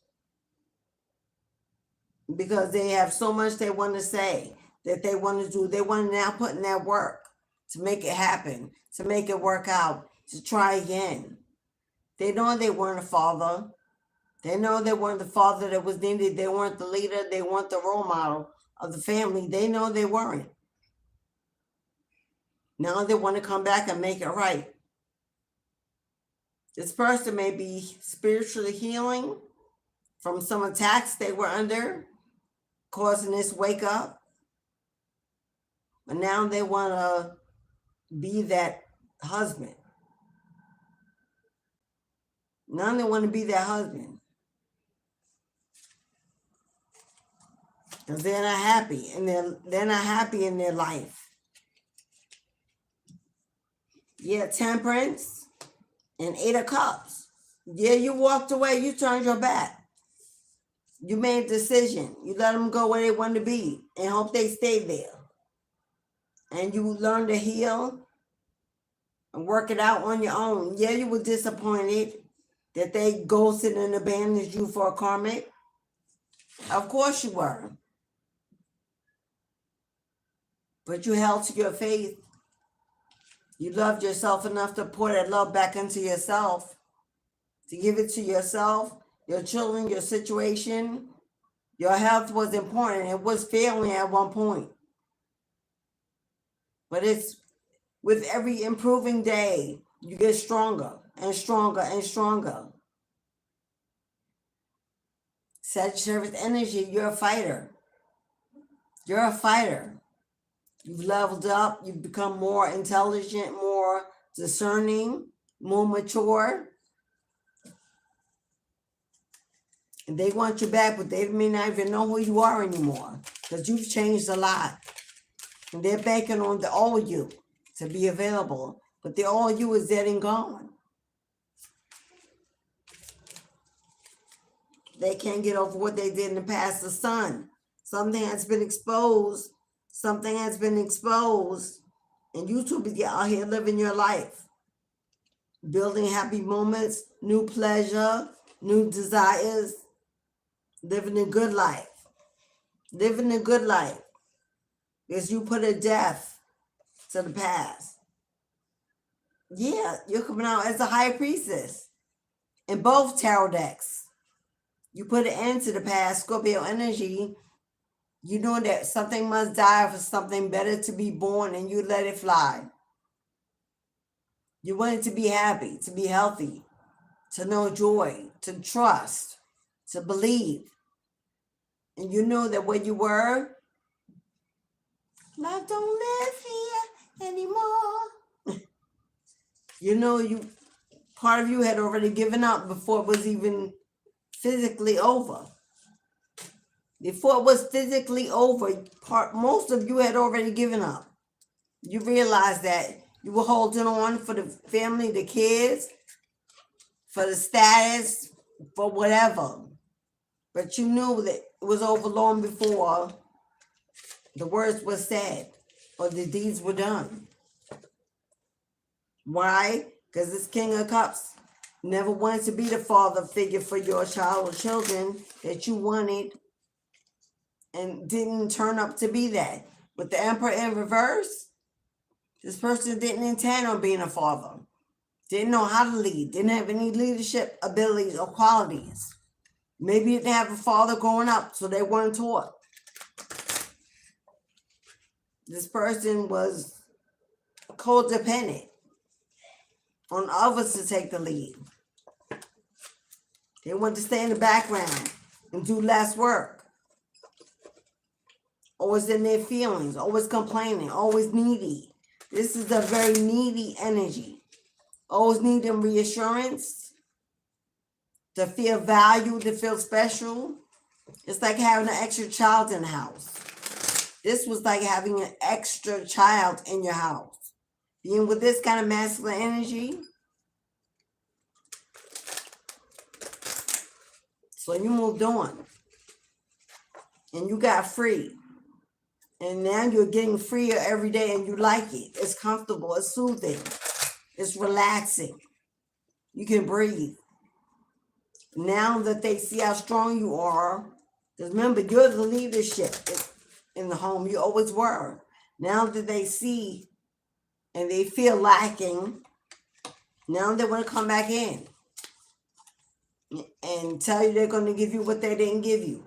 [SPEAKER 1] Because they have so much they want to say, that they want to do. They want to now put in that work to make it happen, to make it work out, to try again. They know they weren't a father. They know they weren't the father that was needed. They weren't the leader. They weren't the role model of the family. They know they weren't. Now they want to come back and make it right. This person may be spiritually healing from some attacks they were under, causing this wake up. But now they want to be that husband. Now they want to be that husband. Because they're not happy. And they're not happy in their life. Yeah, Temperance and 8 of Cups. Yeah, you walked away. You turned your back. You made a decision. You let them go where they want to be and hope they stay there. And you learn to heal and work it out on your own. Yeah, you were disappointed that they ghosted and abandoned you for a karmic. Of course you were. But you held to your faith. You loved yourself enough to pour that love back into yourself, to give it to yourself, your children, your situation. Your health was important. It was failing at one point. But it's with every improving day, You get stronger and stronger and stronger. Sagittarius energy, you're a fighter. You're a fighter. You've leveled up. You've become more intelligent, more discerning, more mature. And they want you back, but they may not even know who you are anymore because you've changed a lot. And they're banking on the old you to be available. But the old you is dead and gone. They can't get over what they did in the past. The sun. Something has been exposed. Something has been exposed. And you two be out here living your life. Building happy moments, new pleasure, new desires. Living a good life. Living a good life. Because you put a death to the past. Yeah, you're coming out as a high priestess. In both tarot decks. You put an end to the past, Scorpio energy. You know that something must die for something better to be born, and you let it fly. You want it to be happy, to be healthy, to know joy, to trust, to believe. And you know that when you were, love don't live here anymore. You know, part of you had already given up before it was even physically over. Before it was physically over, most of you had already given up. You realized that you were holding on for the family, the kids, for the status, for whatever. But you knew that it was over long before the words were said or the deeds were done. Why? Because this King of Cups never wanted to be the father figure for your child or children that you wanted, and didn't turn up to be that. With the Emperor in reverse, this person didn't intend on being a father. Didn't know how to lead. Didn't have any leadership abilities or qualities. Maybe didn't have a father growing up, so they weren't taught. This person was codependent on others to take the lead. They wanted to stay in the background and do less work. Always in their feelings, always complaining, always needy. This is a very needy energy. Always needing reassurance, to feel valued, to feel special. It's like having an extra child in the house. This was like having an extra child in your house. Being with this kind of masculine energy. So you moved on. And you got free. And now you're getting freer every day and you like it. It's comfortable. It's soothing. It's relaxing. You can breathe. Now that they see how strong you are, because remember, you're the leadership in the home. You always were. Now that they see and they feel lacking, now they want to come back in and tell you they're going to give you what they didn't give you.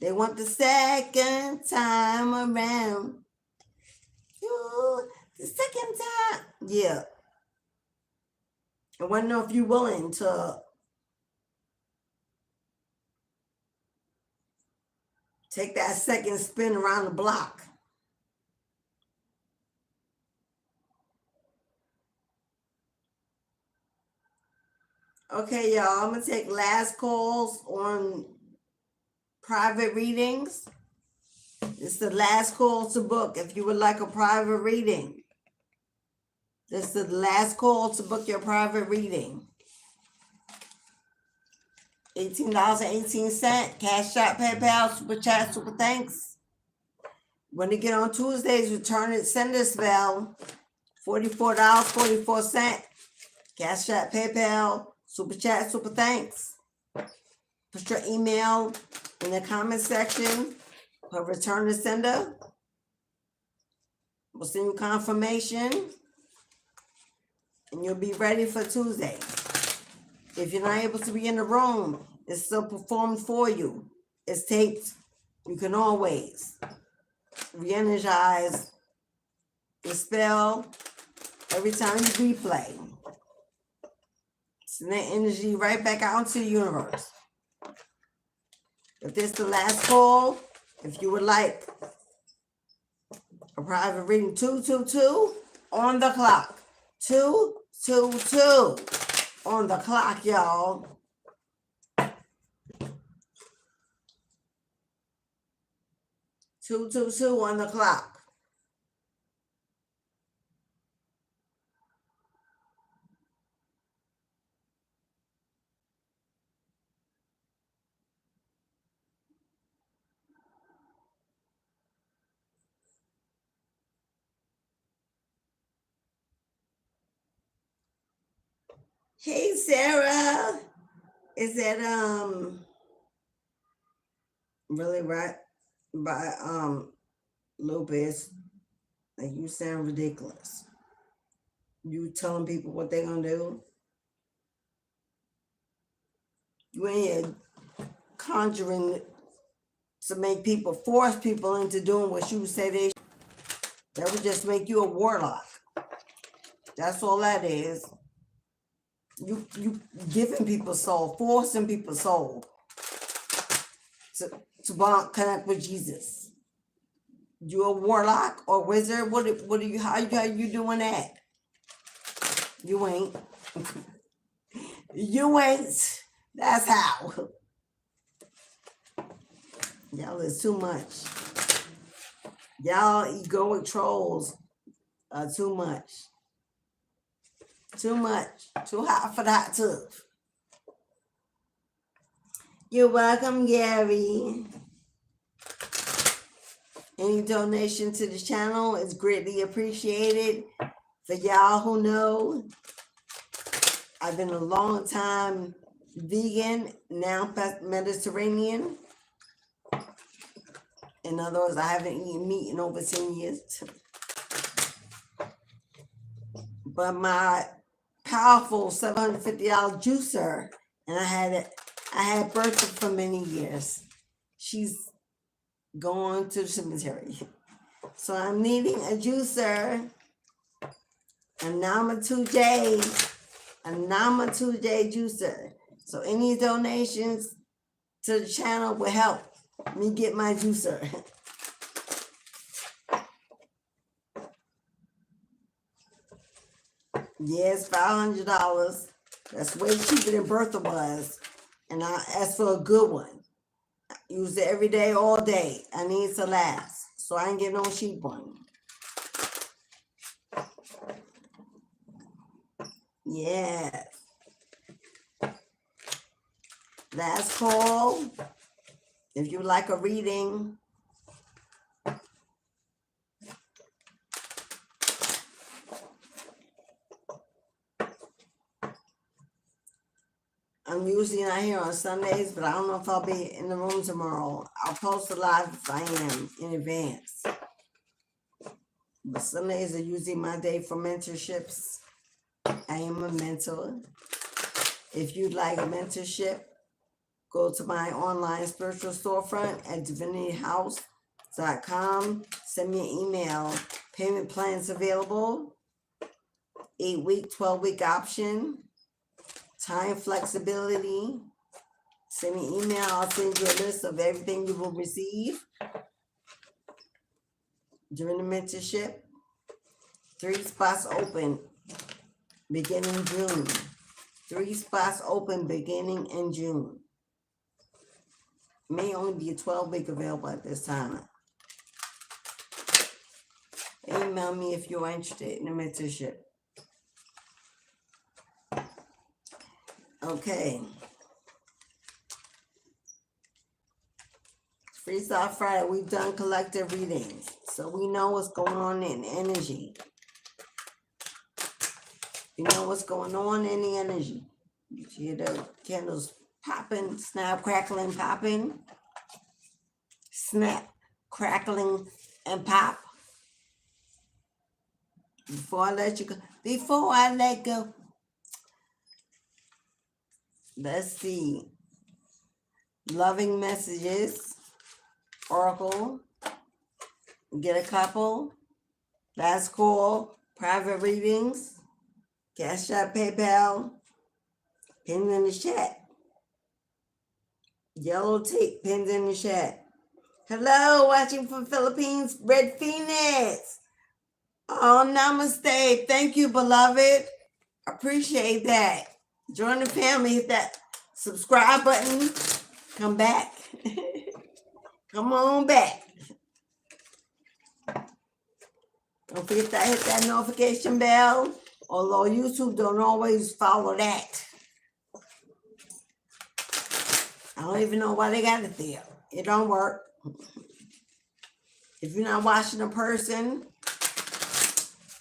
[SPEAKER 1] They want the second time around. Ooh, the second time. Yeah. I want to know if you're willing to take that second spin around the block. Okay, y'all. I'm going to take last calls on private readings. It's the last call to book if you would like a private reading. This is the last call to book your private reading. $18.18. Cashapp, PayPal, Super Chat, Super Thanks. When you get on Tuesdays, RETURN2SENDER spell. $44.44. Cashapp, PayPal, Super Chat, Super Thanks. Put your email in the comment section for RETURN2SENDER. We'll send you confirmation and you'll be ready for Tuesday. If you're not able to be in the room, it's still performed for you. It's taped. You can always re-energize the spell Every time you replay, send that energy right back out into the universe. If this is the last call, if you would like a private reading, 222 on the clock. 222 on the clock, y'all. 222 on the clock. Hey, Sarah. Is that really right by Lupus? Like, you sound ridiculous. You telling people what they gonna do? You ain't here conjuring to make people, force people into doing what you say they should. That would just make you a warlock. That's all that is. You giving people soul, forcing people's soul to bond, connect with Jesus. You a warlock or wizard? What are you? How you doing that? You ain't. You ain't. That's how. Y'all is too much. Y'all egoic trolls are too much. Too much. Too hot for the hot tub. You're welcome, Gary. Any donation to the channel is greatly appreciated. For y'all who know, I've been a long time vegan, now Mediterranean. In other words, I haven't eaten meat in over 10 years. But my powerful $750 juicer, and I had Bertha for many years. She's going to the cemetery. So I'm needing a juicer, a Nama 2J juicer. So any donations to the channel will help me get my juicer. Yes, $500. That's way cheaper than Bertha was. And I asked for a good one. Use it every day, all day. I need it to last. So I ain't get no cheap one. Yes. Last call. If you like a reading, I'm usually not here on Sundays, but I don't know if I'll be in the room tomorrow. I'll post a live if I am in advance. But Sundays are usually my day for mentorships. I am a mentor. If you'd like a mentorship, go to my online spiritual storefront at divinityhouse.com. Send me an email. Payment plans available. 8-week, 12-week option. Time flexibility. Send me an email. I'll send you a list of everything you will receive during the mentorship. 3 spots open beginning June. 3 spots open beginning in June. May only be a 12-week available at this time. Email me if you're interested in the mentorship. Okay. Freestyle Friday, we've done collective readings. So we know what's going on in energy. You know what's going on in the energy. You hear the candles popping, snap, crackling, popping. Snap, crackling, and pop. Before I let go, let's see. Loving messages. Oracle. Get a couple. Last call. Private readings, Cashapp, PayPal, pinned in the chat. Yellow tape pinned in the chat. Hello, watching from Philippines, Red Phoenix. Oh, namaste. Thank you, beloved. Appreciate that. Join the family. Hit that subscribe button. Come back. Come on back. Don't forget to hit that notification bell. Although YouTube don't always follow that. I don't even know why they got it there. It don't work. If you're not watching a person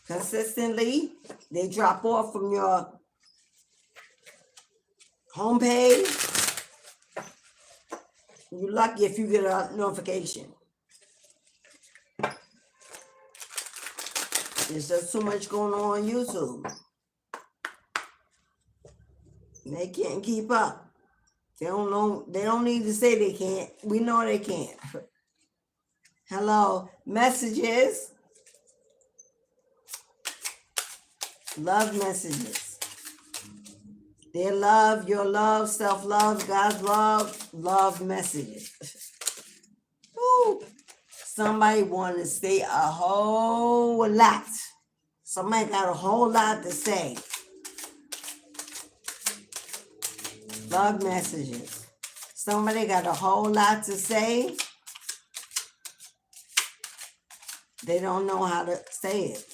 [SPEAKER 1] consistently, they drop off from your homepage. You're lucky if you get a notification. There's just too much going on YouTube. They can't keep up. They don't know. They don't need to say they can't. We know they can't. Hello. Messages. Love messages. Their love, your love, self-love, God's love, love messages. Woo. Somebody want to say a whole lot. Somebody got a whole lot to say. Love messages. Somebody got a whole lot to say. They don't know how to say it.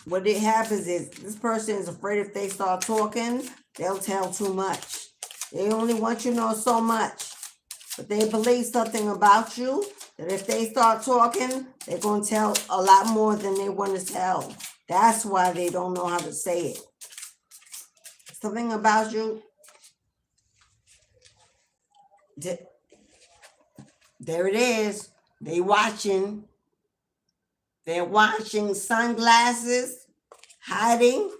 [SPEAKER 1] What it happens is this person is afraid if they start talking, they'll tell too much. They only want you to know so much. But they believe something about you that if they start talking, they're going to tell a lot more than they want to tell. That's why they don't know how to say it. Something about you. There it is. They watching. They're watching sunglasses, hiding.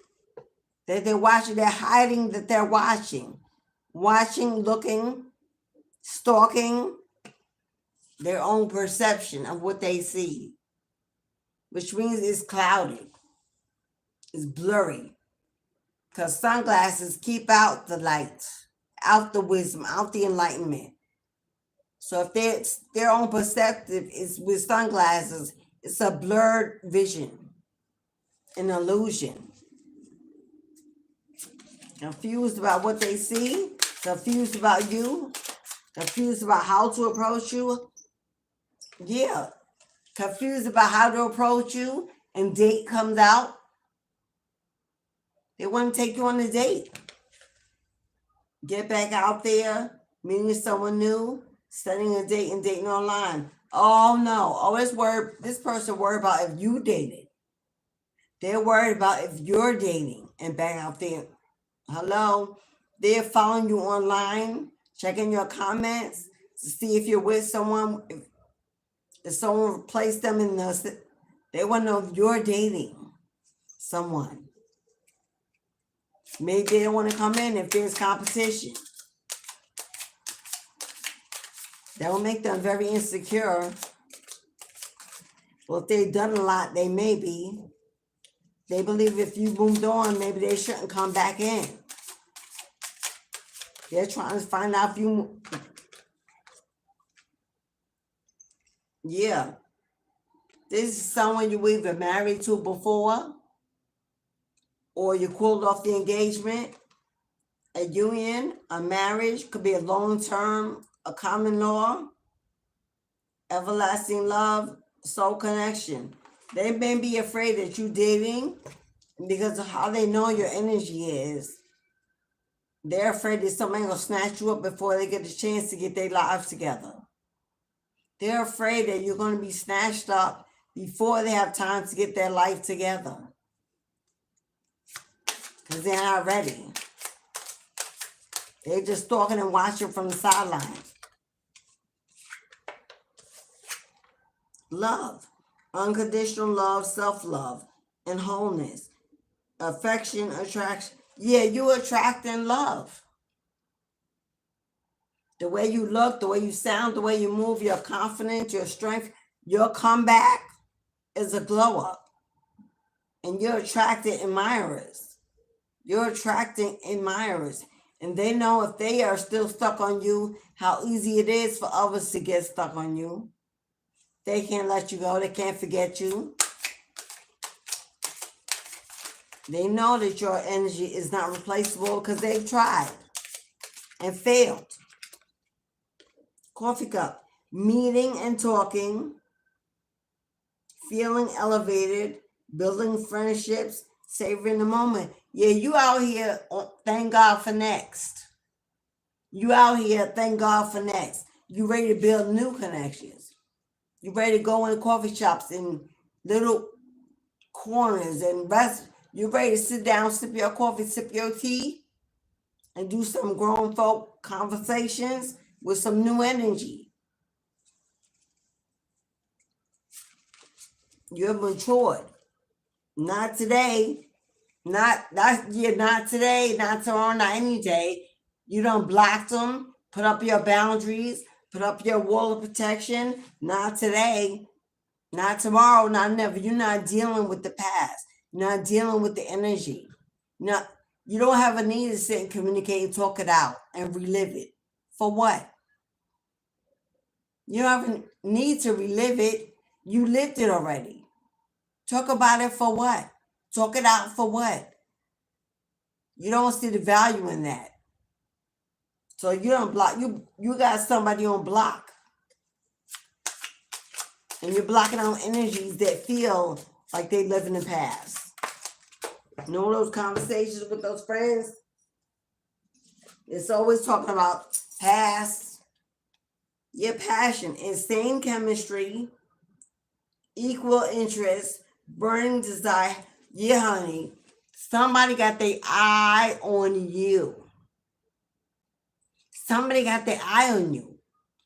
[SPEAKER 1] They're watching. They're hiding that they're watching. Watching, looking, stalking their own perception of what they see, which means it's clouded. It's blurry. Because sunglasses keep out the light, out the wisdom, out the enlightenment. So if their own perspective is with sunglasses, it's a blurred vision, an illusion. Confused about what they see, confused about you, confused about how to approach you. Yeah, confused about how to approach you, and date comes out. They want to take you on a date. Get back out there, meeting someone new, setting a date and dating online. Oh no. Oh, it's worried. This person worried about if you dated. They're worried about if you're dating and back out there. Hello. They're following you online, checking your comments to see if you're with someone. If someone replaced them in the, they want to know if you're dating someone. Maybe they don't want to come in if there's competition. That will make them very insecure. Well, if they've done a lot, they may be. They believe if you moved on, maybe they shouldn't come back in. They're trying to find out if you... Yeah. This is someone you were either married to before, or you called off the engagement. A union, a marriage, could be a long-term, a common law, everlasting love, soul connection. They may be afraid that you're dating because of how they know your energy is. They're afraid that somebody will snatch you up before they get the chance to get their lives together. They're afraid that you're going to be snatched up before they have time to get their life together. Because they're not ready. They're just stalking and watching from the sidelines. Love, unconditional love, self-love, and wholeness. Affection, attraction. Yeah, you attract and love. The way you look, the way you sound, the way you move, your confidence, your strength, your comeback. is a glow up. And you're attracting admirers. You're attracting admirers. And they know if they are still stuck on you, how easy it is for others to get stuck on you. They can't let you go. They can't forget you. They know that your energy is not replaceable because they've tried and failed. Coffee cup. Meeting and talking. Feeling elevated. Building friendships. Savoring the moment. Yeah, you out here, thank God for next. You out here, thank God for next. You ready to build new connections. You ready to go in coffee shops and little corners and rest. You ready to sit down, sip your coffee, sip your tea, and do some grown folk conversations with some new energy. You're matured. Not today. Not today, not tomorrow, not any day. You done blocked them, put up your boundaries, put up your wall of protection. Not today, not tomorrow, not never. You're not dealing with the past. You're not dealing with the energy. You don't have a need to sit and communicate and talk it out and relive it. For what? You don't have a need to relive it. You lived it already. Talk about it for what? Talk it out for what? You don't see the value in that. So you don't block. You got somebody on block. And you're blocking out energies that feel like they live in the past. You know those conversations with those friends? It's always talking about past. Your passion. Insane chemistry. Equal interest. Burning desire. Yeah, honey. Somebody got their eye on you. Somebody got their eye on you.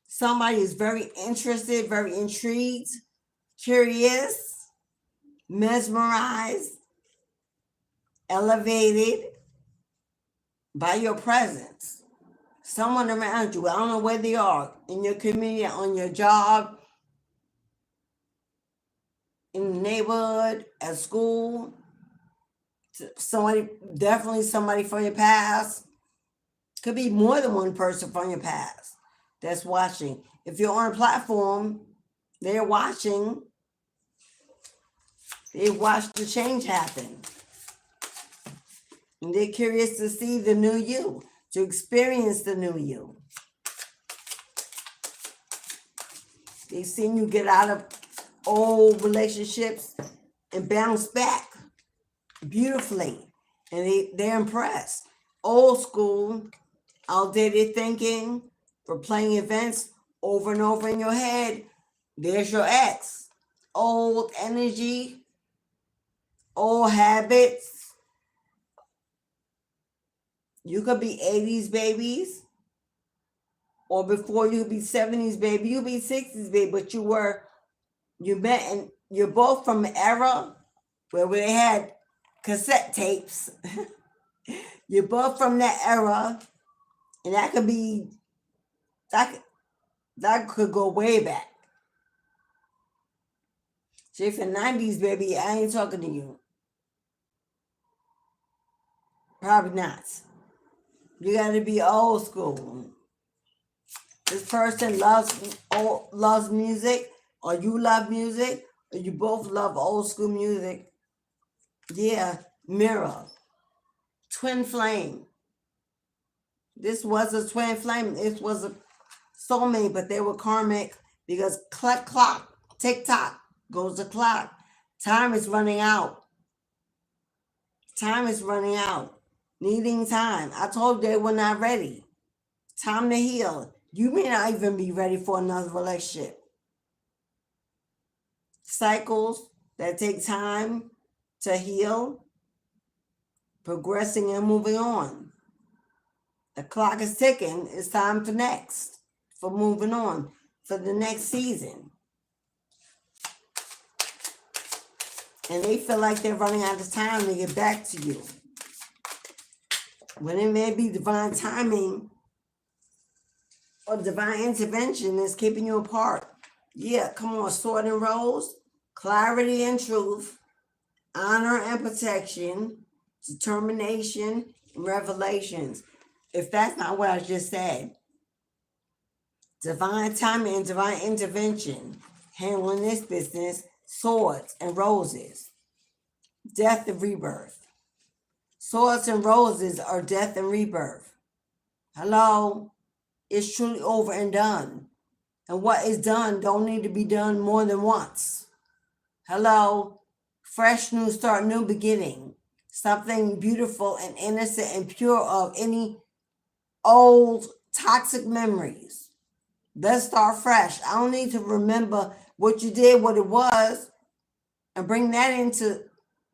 [SPEAKER 1] Somebody is very interested, very intrigued, curious, mesmerized, elevated by your presence. Someone around you, I don't know where they are, in your community, on your job, in the neighborhood, at school. Somebody, definitely somebody from your past. Could be more than one person from your past that's watching. If you're on a platform, they're watching. They watch the change happen. And they're curious to see the new you, to experience the new you. They've seen you get out of old relationships and bounce back beautifully. And they're impressed. Old school, outdated thinking, for playing events over and over in your head. There's your ex. Old energy, old habits. You could be 80s babies, or before you be 70s baby, you be 60s baby, but you met, and you're both from an era where they had cassette tapes. You're both from that era, and that could go way back. So if you're 90s baby, I ain't talking to you. Probably not. You got to be old school. This person loves music, or you love music, or you both love old school music. Yeah, mirror. Twin flame. This was a twin flame. This was a soulmate, but they were karmic because clock, tick-tock goes the clock. Time is running out. Time is running out. Needing time. I told you they were not ready. Time to heal. You may not even be ready for another relationship. Cycles that take time to heal, progressing and moving on. The clock is ticking. It's time for next, for moving on, for the next season. And they feel like they're running out of time to get back to you. When it may be divine timing or divine intervention is keeping you apart. Yeah, come on, sword and rose. clarity and truth, honor and protection, determination, and revelations. If that's not what I just said, divine timing and divine intervention, handling this business, swords and roses, death and rebirth. Swords and roses are death and rebirth. Hello? It's truly over and done. And what is done don't need to be done more than once. Hello? Fresh new start, new beginning. Something beautiful and innocent and pure of any old toxic memories. Let's start fresh. I don't need to remember what you did, what it was, and bring that into,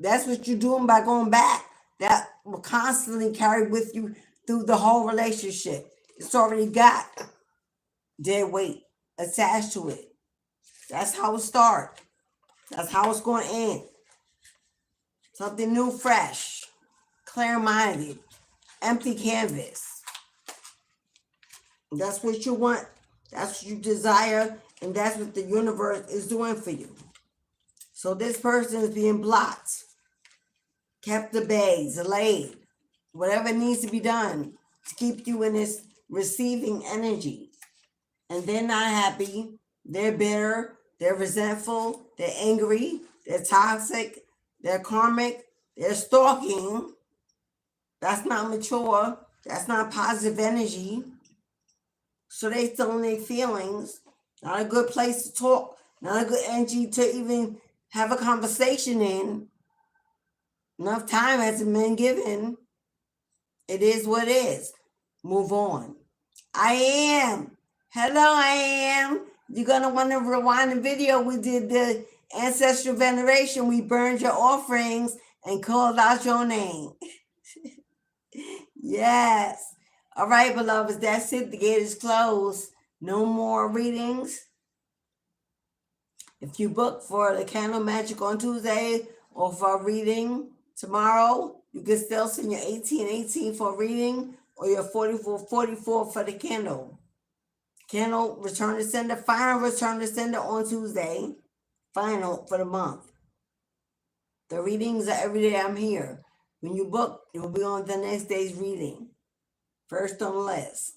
[SPEAKER 1] that's what you're doing by going back. That will constantly carry with you through the whole relationship. It's already got dead weight attached to it. That's how it starts. That's how it's going to end. Something new, fresh, clear-minded, empty canvas. That's what you want. That's what you desire, and that's what the universe is doing for you. So this person is being blocked, kept at bay, delayed, whatever needs to be done to keep you in this receiving energy. And they're not happy. They're bitter. They're resentful. They're angry. They're toxic. They're karmic. They're stalking. That's not mature. That's not positive energy. So they still in their feelings. Not a good place to talk. Not a good energy to even have a conversation in. Enough time hasn't been given. It is what it is. Move on. I am. Hello, I am. You're going to want to rewind the video. We did the ancestral veneration. We burned your offerings and called out your name. Yes. All right, beloveds, that's it. The gate is closed. No more readings. If you book for the candle magic on Tuesday or for a reading tomorrow, you can still send your 1818 for a reading or your 4444 for the candle. Candle return to sender, final return to sender on Tuesday. Final for the month. The readings are every day I'm here. When you book, you'll be on the next day's reading. First on the list.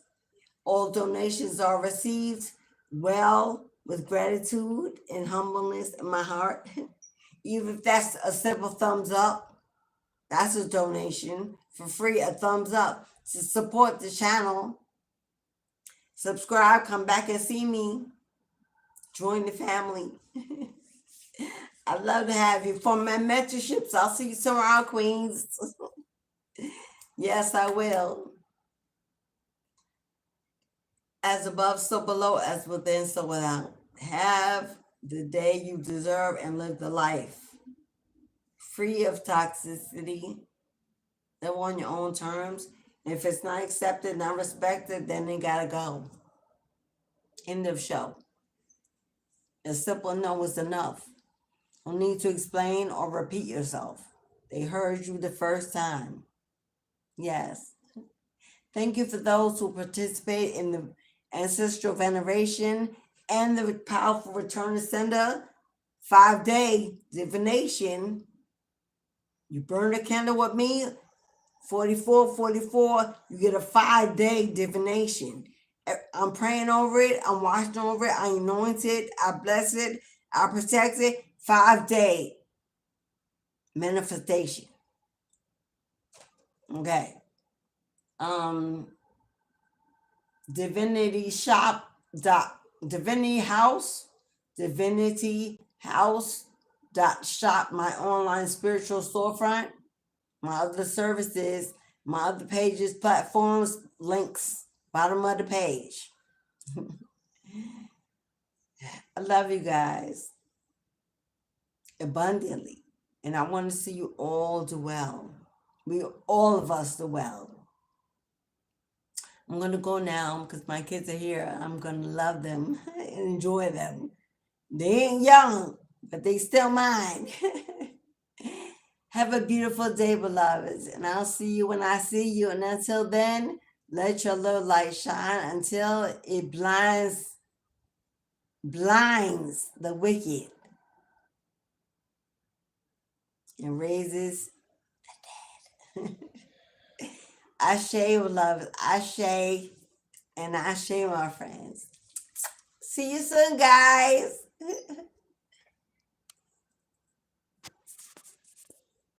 [SPEAKER 1] All donations are received well with gratitude and humbleness in my heart. Even if that's a simple thumbs up, that's a donation. For free, a thumbs up to support the channel. Subscribe, come back and see me. Join the family. I'd love to have you. For my mentorships, I'll see you tomorrow, Queens. Yes, I will. As above, so below, as within, so without. Have the day you deserve and live the life. Free of toxicity. Live on your own terms. If it's not accepted, not respected, then they gotta go. End of show. A simple no is enough. No need to explain or repeat yourself. They heard you the first time. Yes. Thank you for those who participate in the ancestral veneration and the powerful return to sender 5-day divination. You burn a candle with me, 4444, you get a 5-day divination. I'm praying over it. I'm watching over it. I anoint it. I bless it. I protect it. 5-day manifestation. Okay. Divinity Shop. Divinity House. Divinity House. Shop. My online spiritual storefront. My other services. My other pages, platforms, links. Bottom of the page. I love you guys abundantly. And I want to see you all do well. All of us do well. I'm going to go now because my kids are here. I'm going to love them and enjoy them. They ain't young, but they still mine. Have a beautiful day, beloveds. And I'll see you when I see you. And until then, let your little light shine until it blinds the wicked. and raises Ashe love, Ashe, and Ashe, my friends. See you soon, guys.